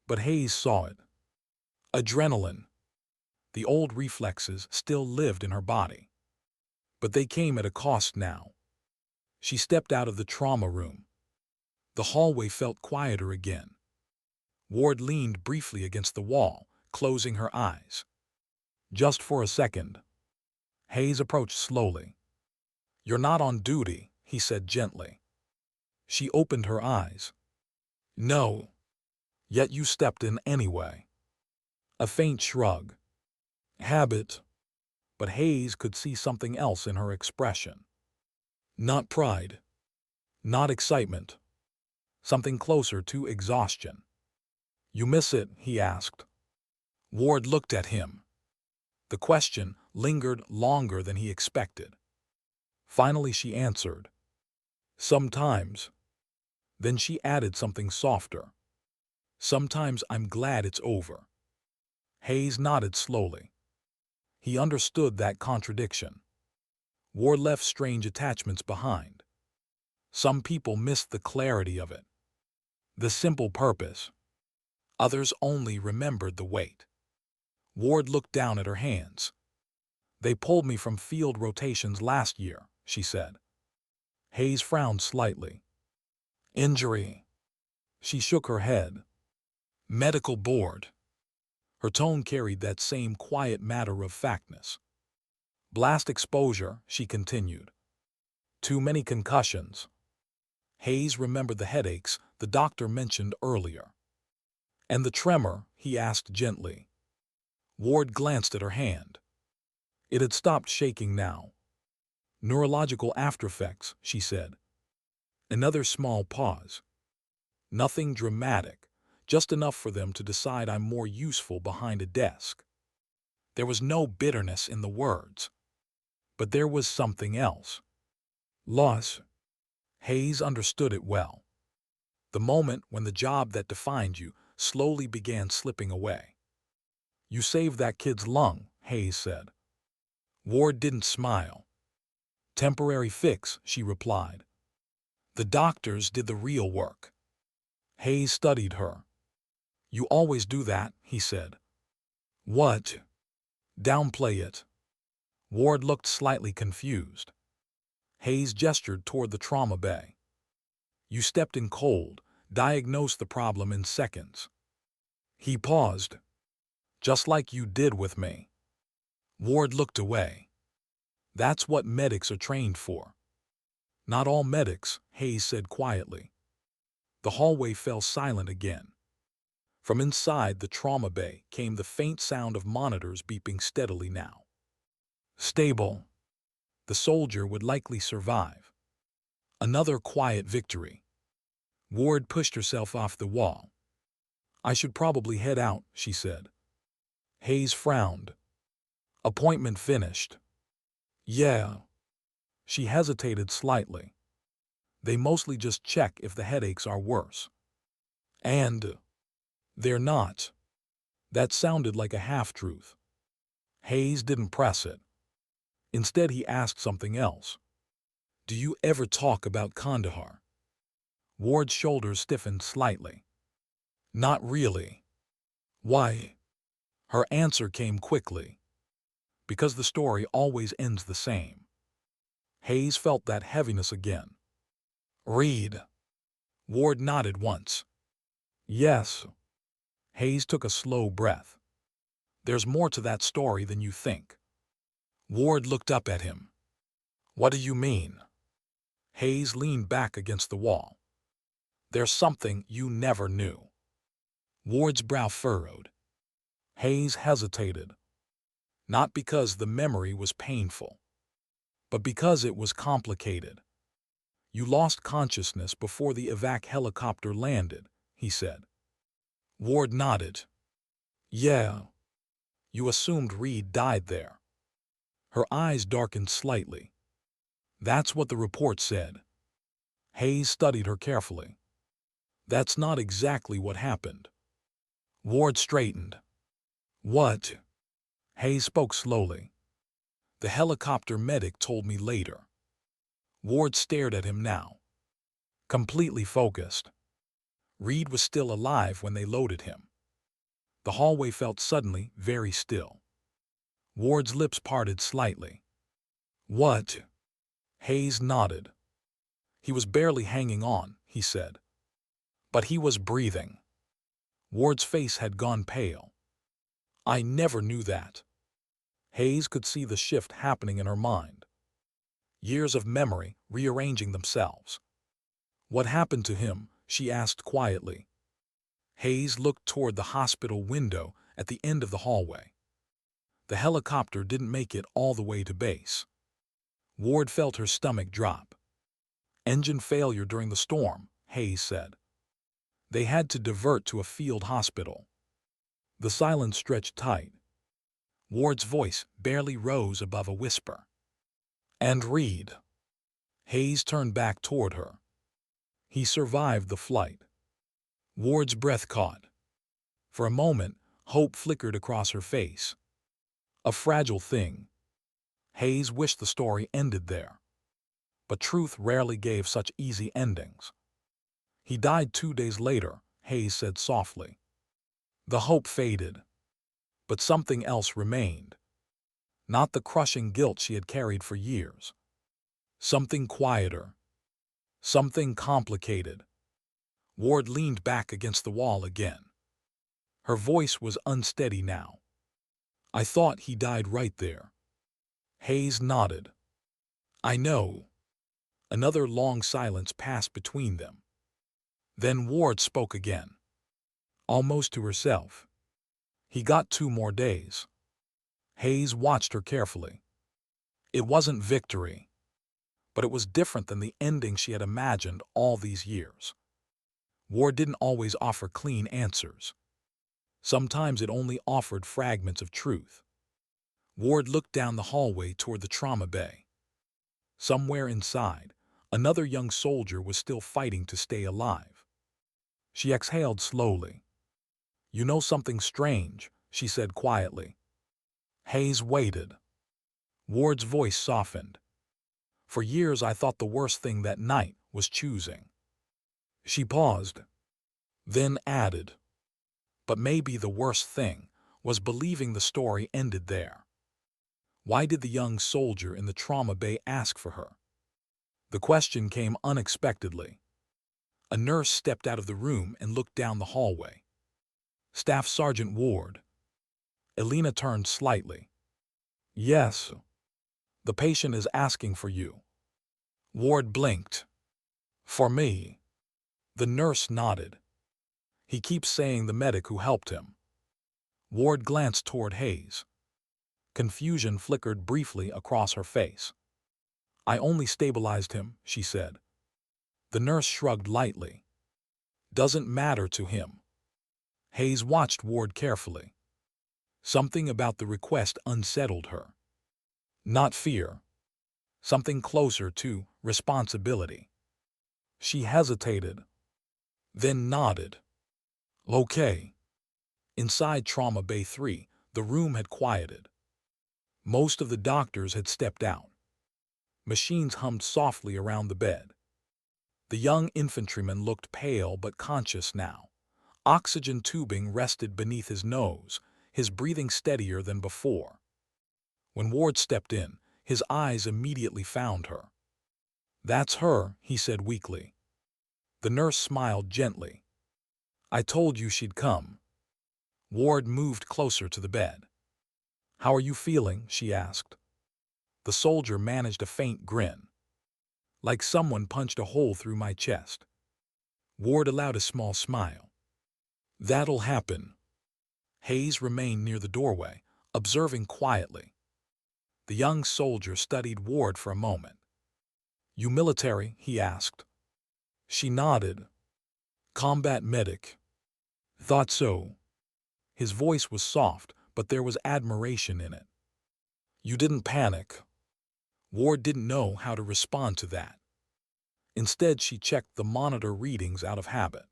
But Hayes saw it. Adrenaline. The old reflexes still lived in her body. But they came at a cost now. She stepped out of the trauma room. The hallway felt quieter again. Ward leaned briefly against the wall, closing her eyes. Just for a second. Hayes approached slowly. You're not on duty, he said gently. She opened her eyes. No. Yet you stepped in anyway. A faint shrug. Habit. But Hayes could see something else in her expression. Not pride. Not excitement. Something closer to exhaustion. You miss it, he asked. Ward looked at him. The question lingered longer than he expected. Finally she answered. Sometimes. Then she added something softer. Sometimes I'm glad it's over. Hayes nodded slowly. He understood that contradiction. War left strange attachments behind. Some people missed the clarity of it. The simple purpose. Others only remembered the weight. Ward looked down at her hands. "They pulled me from field rotations last year," she said. Hayes frowned slightly. "Injury?" She shook her head. "Medical board." Her tone carried that same quiet matter-of-factness. "Blast exposure," she continued. "Too many concussions." Hayes remembered the headaches the doctor mentioned earlier. "And the tremor?" he asked gently. Ward glanced at her hand. It had stopped shaking now. "Neurological aftereffects," she said. Another small pause. "Nothing dramatic, just enough for them to decide I'm more useful behind a desk." There was no bitterness in the words. But there was something else. Loss. Hayes understood it well. The moment when the job that defined you slowly began slipping away. "You saved that kid's lung," Hayes said. Ward didn't smile. "Temporary fix," she replied. "The doctors did the real work." Hayes studied her. "You always do that," he said. "What?" "Downplay it." Ward looked slightly confused. Hayes gestured toward the trauma bay. "You stepped in cold, diagnosed the problem in seconds." He paused. "Just like you did with me." Ward looked away. "That's what medics are trained for." "Not all medics," Hayes said quietly. The hallway fell silent again. From inside the trauma bay came the faint sound of monitors beeping steadily now. "Stable." The soldier would likely survive. Another quiet victory. Ward pushed herself off the wall. "I should probably head out," she said. Hayes frowned. "Appointment finished." "Yeah." She hesitated slightly. "They mostly just check if the headaches are worse." "And they're not." That sounded like a half-truth. Hayes didn't press it. Instead, he asked something else. "Do you ever talk about Kandahar?" Ward's shoulders stiffened slightly. "Not really." "Why?" Her answer came quickly. "Because the story always ends the same." Hayes felt that heaviness again. "Read." Ward nodded once. "Yes." Hayes took a slow breath. "There's more to that story than you think." Ward looked up at him. "What do you mean?" Hayes leaned back against the wall. "There's something you never knew." Ward's brow furrowed. Hayes hesitated. Not because the memory was painful, but because it was complicated. "You lost consciousness before the evac helicopter landed," he said. Ward nodded. "Yeah." "You assumed Reed died there." Her eyes darkened slightly. "That's what the report said." Hayes studied her carefully. "That's not exactly what happened." Ward straightened. "What?" Hayes spoke slowly. "The helicopter medic told me later." Ward stared at him now, completely focused. Reed was still alive when they loaded him. The hallway felt suddenly very still. Ward's lips parted slightly. "What?" Hayes nodded. "He was barely hanging on," he said. "But he was breathing." Ward's face had gone pale. "I never knew that." Hayes could see the shift happening in her mind. Years of memory rearranging themselves. "What happened to him?" she asked quietly. Hayes looked toward the hospital window at the end of the hallway. The helicopter didn't make it all the way to base. Ward felt her stomach drop. "Engine failure during the storm," Hayes said. "They had to divert to a field hospital." The silence stretched tight. Ward's voice barely rose above a whisper. "And Reed?" Hayes turned back toward her. "He survived the flight." Ward's breath caught. For a moment, hope flickered across her face. A fragile thing. Hayes wished the story ended there. But truth rarely gave such easy endings. "He died 2 days later," Hayes said softly. The hope faded, but something else remained. Not the crushing guilt she had carried for years. Something quieter. Something complicated. Ward leaned back against the wall again. Her voice was unsteady now. I thought he died right there. Hayes nodded. I know. Another long silence passed between them. Then Ward spoke again, almost to herself. He got 2 more days. Hayes watched her carefully. It wasn't victory, but it was different than the ending she had imagined all these years. Ward didn't always offer clean answers. Sometimes it only offered fragments of truth. Ward looked down the hallway toward the trauma bay. Somewhere inside, another young soldier was still fighting to stay alive. She exhaled slowly. You know something strange, she said quietly. Hayes waited. Ward's voice softened. For years I thought the worst thing that night was choosing. She paused, then added, but maybe the worst thing was believing the story ended there. Why did the young soldier in the trauma bay ask for her? The question came unexpectedly. A nurse stepped out of the room and looked down the hallway. Staff Sergeant Ward. Elena turned slightly. Yes. The patient is asking for you. Ward blinked. For me. The nurse nodded. He keeps saying the medic who helped him. Ward glanced toward Hayes. Confusion flickered briefly across her face. I only stabilized him, she said. The nurse shrugged lightly. Doesn't matter to him. Hayes watched Ward carefully. Something about the request unsettled her. Not fear. Something closer to responsibility. She hesitated, then nodded. Okay. Inside Trauma Bay 3, the room had quieted. Most of the doctors had stepped out. Machines hummed softly around the bed. The young infantryman looked pale but conscious now. Oxygen tubing rested beneath his nose, his breathing steadier than before. When Ward stepped in, his eyes immediately found her. That's her, he said weakly. The nurse smiled gently. I told you she'd come. Ward moved closer to the bed. How are you feeling? She asked. The soldier managed a faint grin. Like someone punched a hole through my chest. Ward allowed a small smile. That'll happen. Hayes remained near the doorway, observing quietly. The young soldier studied Ward for a moment. You military? He asked. She nodded. Combat medic. Thought so. His voice was soft, but there was admiration in it. You didn't panic. Ward didn't know how to respond to that. Instead, she checked the monitor readings out of habit.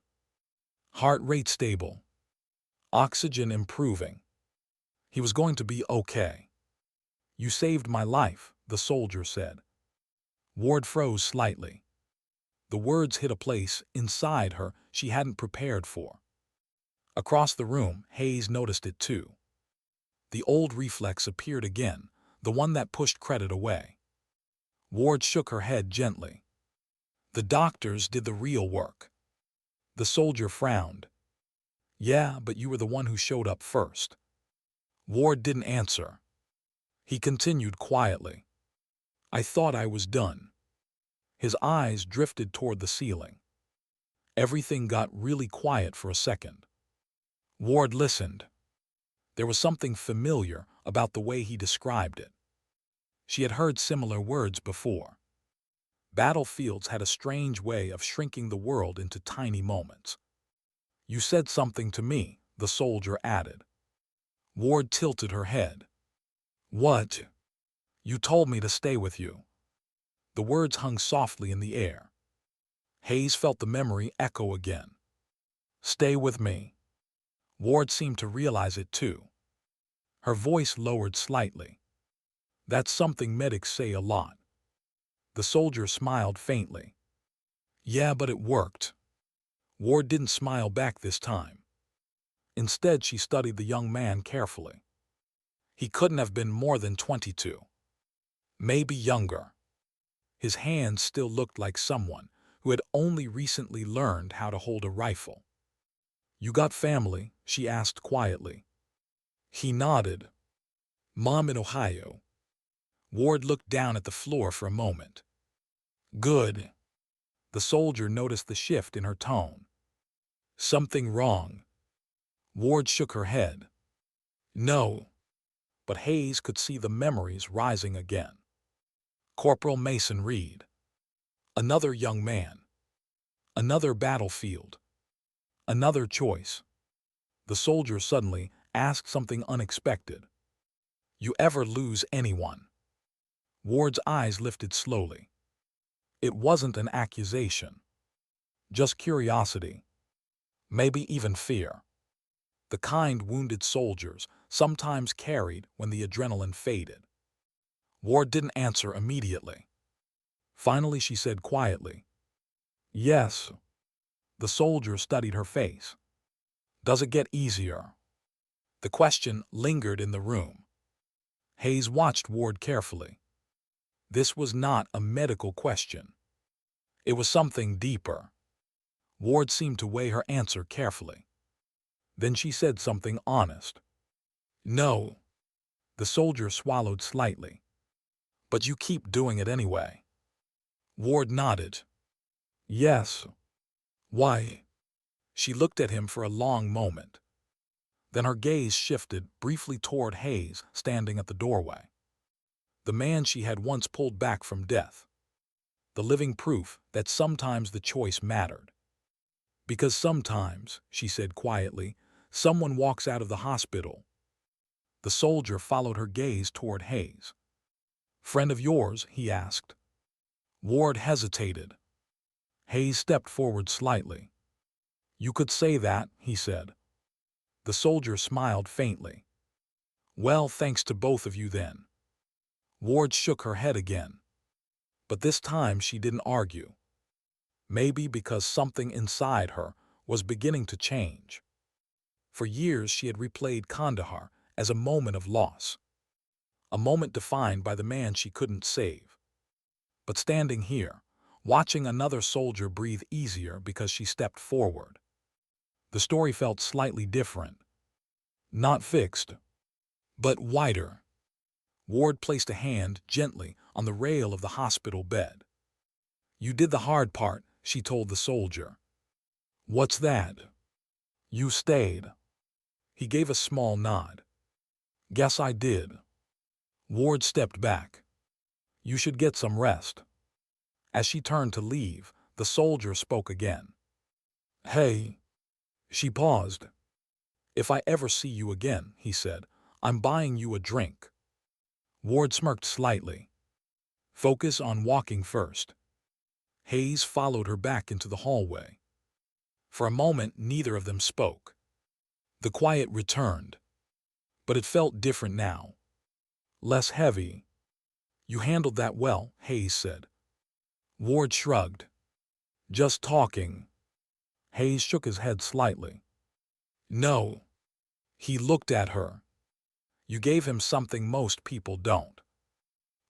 Heart rate stable. Oxygen improving. He was going to be okay. You saved my life, the soldier said. Ward froze slightly. The words hit a place inside her she hadn't prepared for. Across the room, Hayes noticed it too. The old reflex appeared again, the one that pushed credit away. Ward shook her head gently. The doctors did the real work. The soldier frowned. Yeah, but you were the one who showed up first. Ward didn't answer. He continued quietly. I thought I was done. His eyes drifted toward the ceiling. Everything got really quiet for a second. Ward listened. There was something familiar about the way he described it. She had heard similar words before. Battlefields had a strange way of shrinking the world into tiny moments. You said something to me, the soldier added. Ward tilted her head. What? You told me to stay with you. The words hung softly in the air. Hayes felt the memory echo again. Stay with me. Ward seemed to realize it too. Her voice lowered slightly. That's something medics say a lot. The soldier smiled faintly. Yeah, but it worked. Ward didn't smile back this time. Instead, she studied the young man carefully. He couldn't have been more than 22, maybe younger. His hands still looked like someone who had only recently learned how to hold a rifle. "You got family?" she asked quietly. He nodded. "Mom in Ohio." Ward looked down at the floor for a moment. "Good." The soldier noticed the shift in her tone. "Something wrong?" Ward shook her head. "No." But Hayes could see the memories rising again. Corporal Mason Reed. Another young man. Another battlefield. Another choice. The soldier suddenly asked something unexpected. "You ever lose anyone?" Ward's eyes lifted slowly. It wasn't an accusation. Just curiosity. Maybe even fear. The kind wounded soldiers sometimes carried when the adrenaline faded. Ward didn't answer immediately. Finally, she said quietly, "Yes." The soldier studied her face. "Does it get easier?" The question lingered in the room. Hayes watched Ward carefully. This was not a medical question. It was something deeper. Ward seemed to weigh her answer carefully. Then she said something honest. "No." The soldier swallowed slightly. "But you keep doing it anyway." Ward nodded. "Yes." "Why?" She looked at him for a long moment. Then her gaze shifted briefly toward Hayes, standing at the doorway. The man she had once pulled back from death. The living proof that sometimes the choice mattered. "Because sometimes," she said quietly, "someone walks out of the hospital." The soldier followed her gaze toward Hayes. "Friend of yours?" he asked. Ward hesitated. Hayes stepped forward slightly. "You could say that," he said. The soldier smiled faintly. "Well, thanks to both of you then." Ward shook her head again. But this time she didn't argue. Maybe because something inside her was beginning to change. For years she had replayed Kandahar as a moment of loss. A moment defined by the man she couldn't save. But standing here, watching another soldier breathe easier because she stepped forward, the story felt slightly different. Not fixed, but wider. Ward placed a hand gently on the rail of the hospital bed. "You did the hard part," she told the soldier. "What's that?" "You stayed." He gave a small nod. "Guess I did." Ward stepped back. "You should get some rest." As she turned to leave, the soldier spoke again. "Hey." She paused. "If I ever see you again," he said, "I'm buying you a drink." Ward smirked slightly. "Focus on walking first." Hayes followed her back into the hallway. For a moment, neither of them spoke. The quiet returned. But it felt different now. Less heavy. "You handled that well," Hayes said. Ward shrugged. "Just talking." Hayes shook his head slightly. "No." He looked at her. "You gave him something most people don't."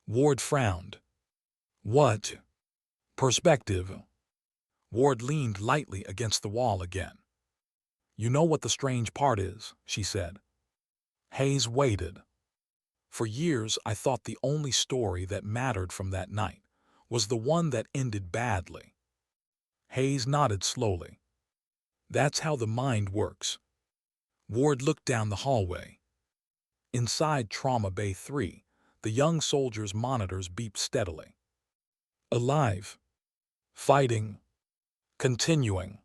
Ward frowned. "What?" "Perspective." Ward leaned lightly against the wall again. "You know what the strange part is," she said. Hayes waited. "For years I thought the only story that mattered from that night was the one that ended badly." Hayes nodded slowly. "That's how the mind works." Ward looked down the hallway. Inside Trauma Bay 3, the young soldiers' monitors beeped steadily. "Alive. Fighting. Continuing."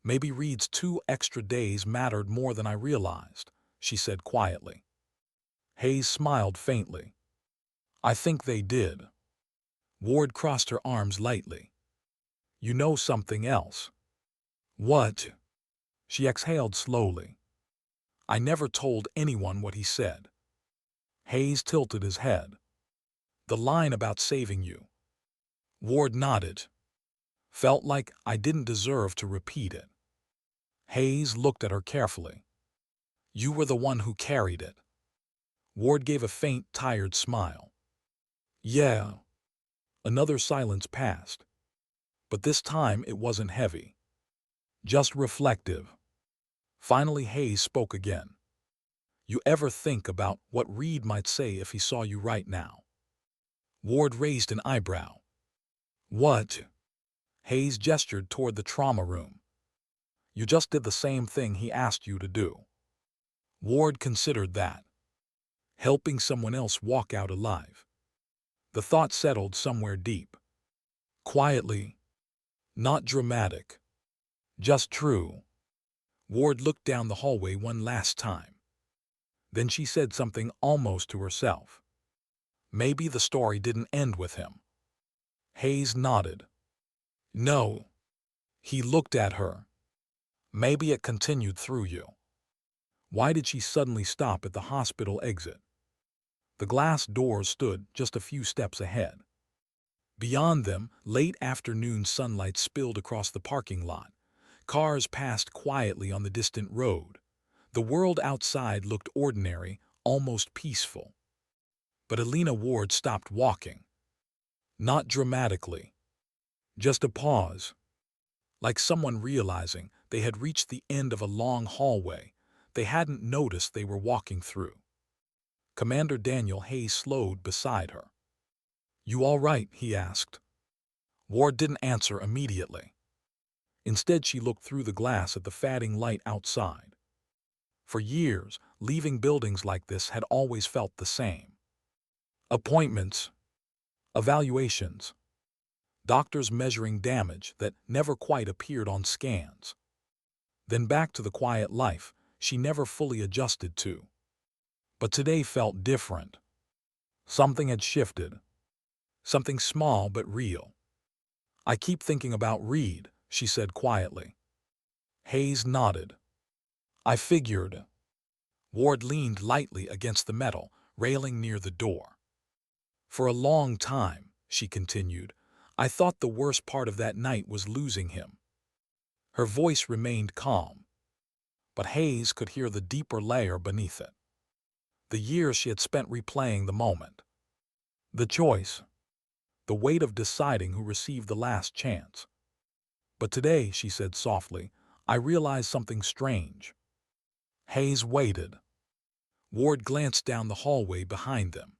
"Maybe Reed's 2 extra days mattered more than I realized," she said quietly. Hayes smiled faintly. "I think they did." Ward crossed her arms lightly. "You know something else." "What?" She exhaled slowly. "I never told anyone what he said." Hayes tilted his head. "The line about saving you." Ward nodded. "Felt like I didn't deserve to repeat it." Hayes looked at her carefully. You were the one who carried it. Ward gave a faint, tired smile. Yeah. Another silence passed. But this time it wasn't heavy. Just reflective. Finally Hayes spoke again. You ever think about what Reed might say if he saw you right now? Ward raised an eyebrow. What? Hayes gestured toward the trauma room. You just did the same thing he asked you to do. Ward considered that. Helping someone else walk out alive. The thought settled somewhere deep. Quietly. Not dramatic. Just true. Ward looked down the hallway one last time. Then she said something almost to herself. Maybe the story didn't end with him. Hayes nodded. No. He looked at her. Maybe it continued through you. Why did she suddenly stop at the hospital exit? The glass doors stood just a few steps ahead. Beyond them, late afternoon sunlight spilled across the parking lot. Cars passed quietly on the distant road. The world outside looked ordinary, almost peaceful. But Alina Ward stopped walking. Not dramatically. Just a pause. Like someone realizing they had reached the end of a long hallway they hadn't noticed they were walking through. Commander Daniel Hayes slowed beside her. You all right? He asked. Ward didn't answer immediately. Instead, she looked through the glass at the fading light outside. For years, leaving buildings like this had always felt the same. Appointments, evaluations, doctors measuring damage that never quite appeared on scans. Then back to the quiet life she never fully adjusted to. But today felt different. Something had shifted. Something small but real. I keep thinking about Reed, she said quietly. Hayes nodded. I figured. Ward leaned lightly against the metal railing near the door. For a long time, she continued, I thought the worst part of that night was losing him. Her voice remained calm. But Hayes could hear the deeper layer beneath it. The years she had spent replaying the moment. The choice. The weight of deciding who received the last chance. But today, she said softly, I realized something strange. Hayes waited. Ward glanced down the hallway behind them.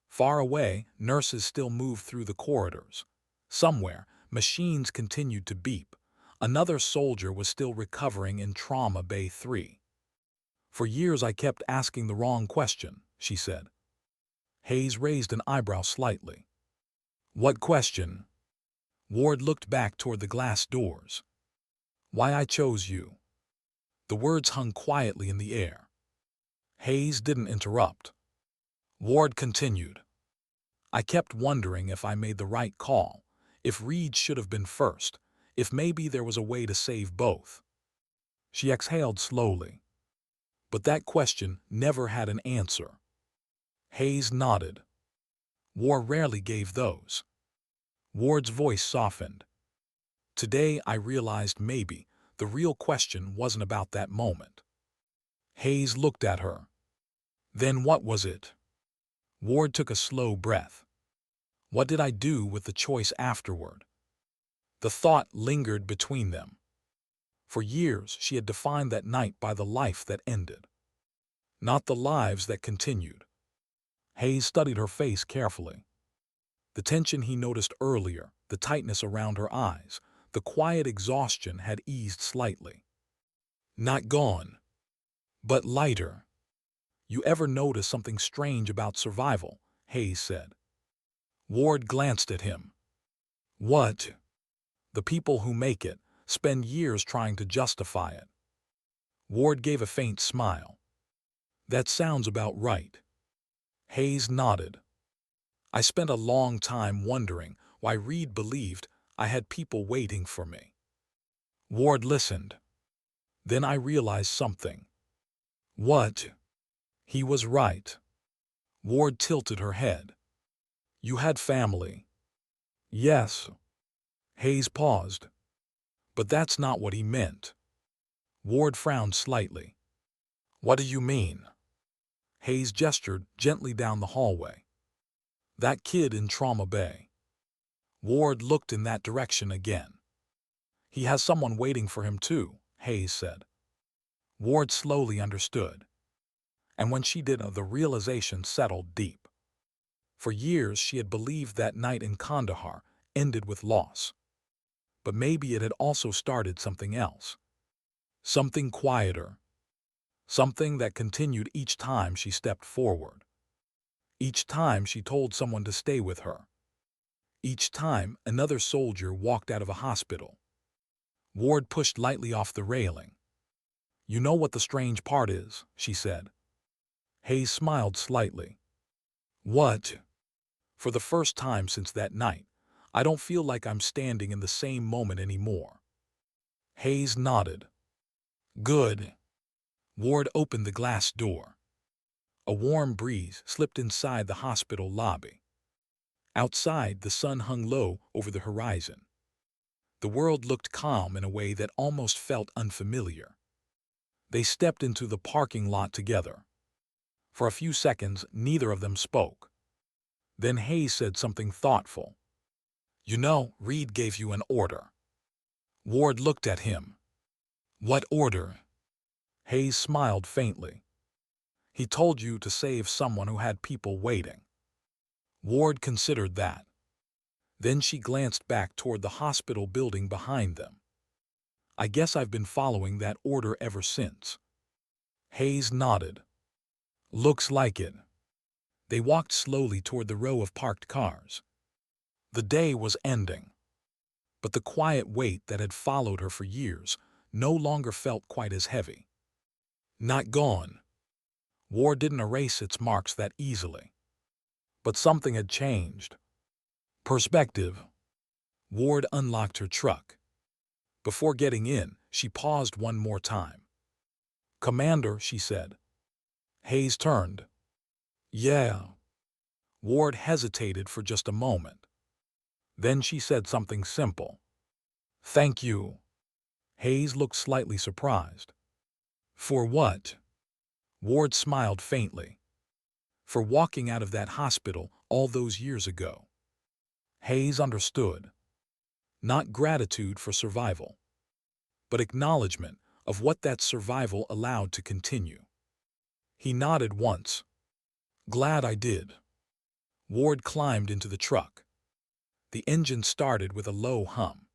Far away, nurses still moved through the corridors. Somewhere, machines continued to beep. Another soldier was still recovering in Trauma Bay 3. For years I kept asking the wrong question, she said. Hayes raised an eyebrow slightly. What question? Ward looked back toward the glass doors. Why I chose you. The words hung quietly in the air. Hayes didn't interrupt. Ward continued. I kept wondering if I made the right call, if Reed should have been first, if maybe there was a way to save both. She exhaled slowly. But that question never had an answer. Hayes nodded. War rarely gave those. Ward's voice softened. Today I realized maybe the real question wasn't about that moment. Hayes looked at her. Then what was it? Ward took a slow breath. What did I do with the choice afterward? The thought lingered between them. For years she had defined that night by the life that ended, not the lives that continued. Hayes studied her face carefully. The tension he noticed earlier, the tightness around her eyes, the quiet exhaustion had eased slightly. Not gone, but lighter. You ever notice something strange about survival? Hayes said. Ward glanced at him. What? The people who make it spend years trying to justify it. Ward gave a faint smile. That sounds about right. Hayes nodded. I spent a long time wondering why Reed believed I had people waiting for me. Ward listened. Then I realized something. What? He was right. Ward tilted her head. You had family. Yes. Hayes paused. But that's not what he meant. Ward frowned slightly. What do you mean? Hayes gestured gently down the hallway. That kid in Trauma Bay. Ward looked in that direction again. He has someone waiting for him too, Hayes said. Ward slowly understood. And when she did, the realization settled deep. For years she had believed that night in Kandahar ended with loss. But maybe it had also started something else. Something quieter. Something that continued each time she stepped forward. Each time she told someone to stay with her. Each time another soldier walked out of a hospital. Ward pushed lightly off the railing. You know what the strange part is, she said. Hayes smiled slightly. What? For the first time since that night, I don't feel like I'm standing in the same moment anymore. Hayes nodded. Good. Ward opened the glass door. A warm breeze slipped inside the hospital lobby. Outside, the sun hung low over the horizon. The world looked calm in a way that almost felt unfamiliar. They stepped into the parking lot together. For a few seconds, neither of them spoke. Then Hayes said something thoughtful. You know, Reed gave you an order. Ward looked at him. What order? Hayes smiled faintly. He told you to save someone who had people waiting. Ward considered that. Then she glanced back toward the hospital building behind them. I guess I've been following that order ever since. Hayes nodded. Looks like it. They walked slowly toward the row of parked cars. The day was ending. But the quiet weight that had followed her for years no longer felt quite as heavy. Not gone. War didn't erase its marks that easily. But something had changed. Perspective. Ward unlocked her truck. Before getting in, she paused one more time. Commander, she said. Hayes turned. Yeah. Ward hesitated for just a moment. Then she said something simple. Thank you. Hayes looked slightly surprised. For what? Ward smiled faintly. For walking out of that hospital all those years ago. Hayes understood. Not gratitude for survival, but acknowledgement of what that survival allowed to continue. He nodded once. Glad I did. Ward climbed into the truck. The engine started with a low hum.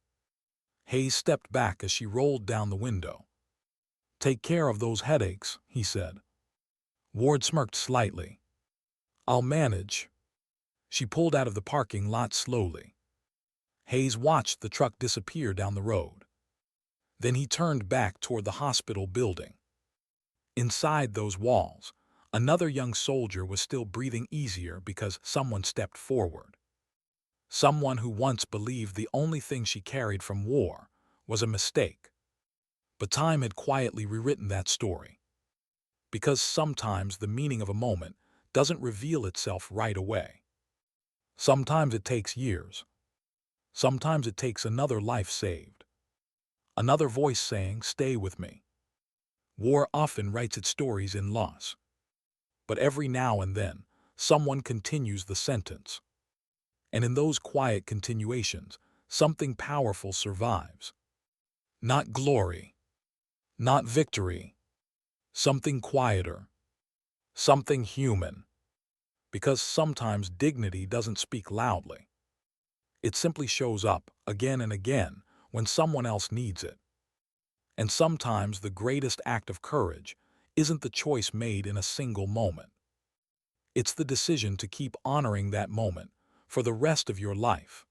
Hayes stepped back as she rolled down the window. Take care of those headaches, he said. Ward smirked slightly. I'll manage. She pulled out of the parking lot slowly. Hayes watched the truck disappear down the road. Then he turned back toward the hospital building. Inside those walls, another young soldier was still breathing easier because someone stepped forward. Someone who once believed the only thing she carried from war was a mistake. But time had quietly rewritten that story. Because sometimes the meaning of a moment doesn't reveal itself right away. Sometimes it takes years. Sometimes it takes another life saved. Another voice saying, stay with me. War often writes its stories in loss. But every now and then, someone continues the sentence. And in those quiet continuations, something powerful survives. Not glory. Not victory. Something quieter. Something human. Because sometimes dignity doesn't speak loudly. It simply shows up again and again when someone else needs it. And sometimes the greatest act of courage isn't the choice made in a single moment. It's the decision to keep honoring that moment for the rest of your life.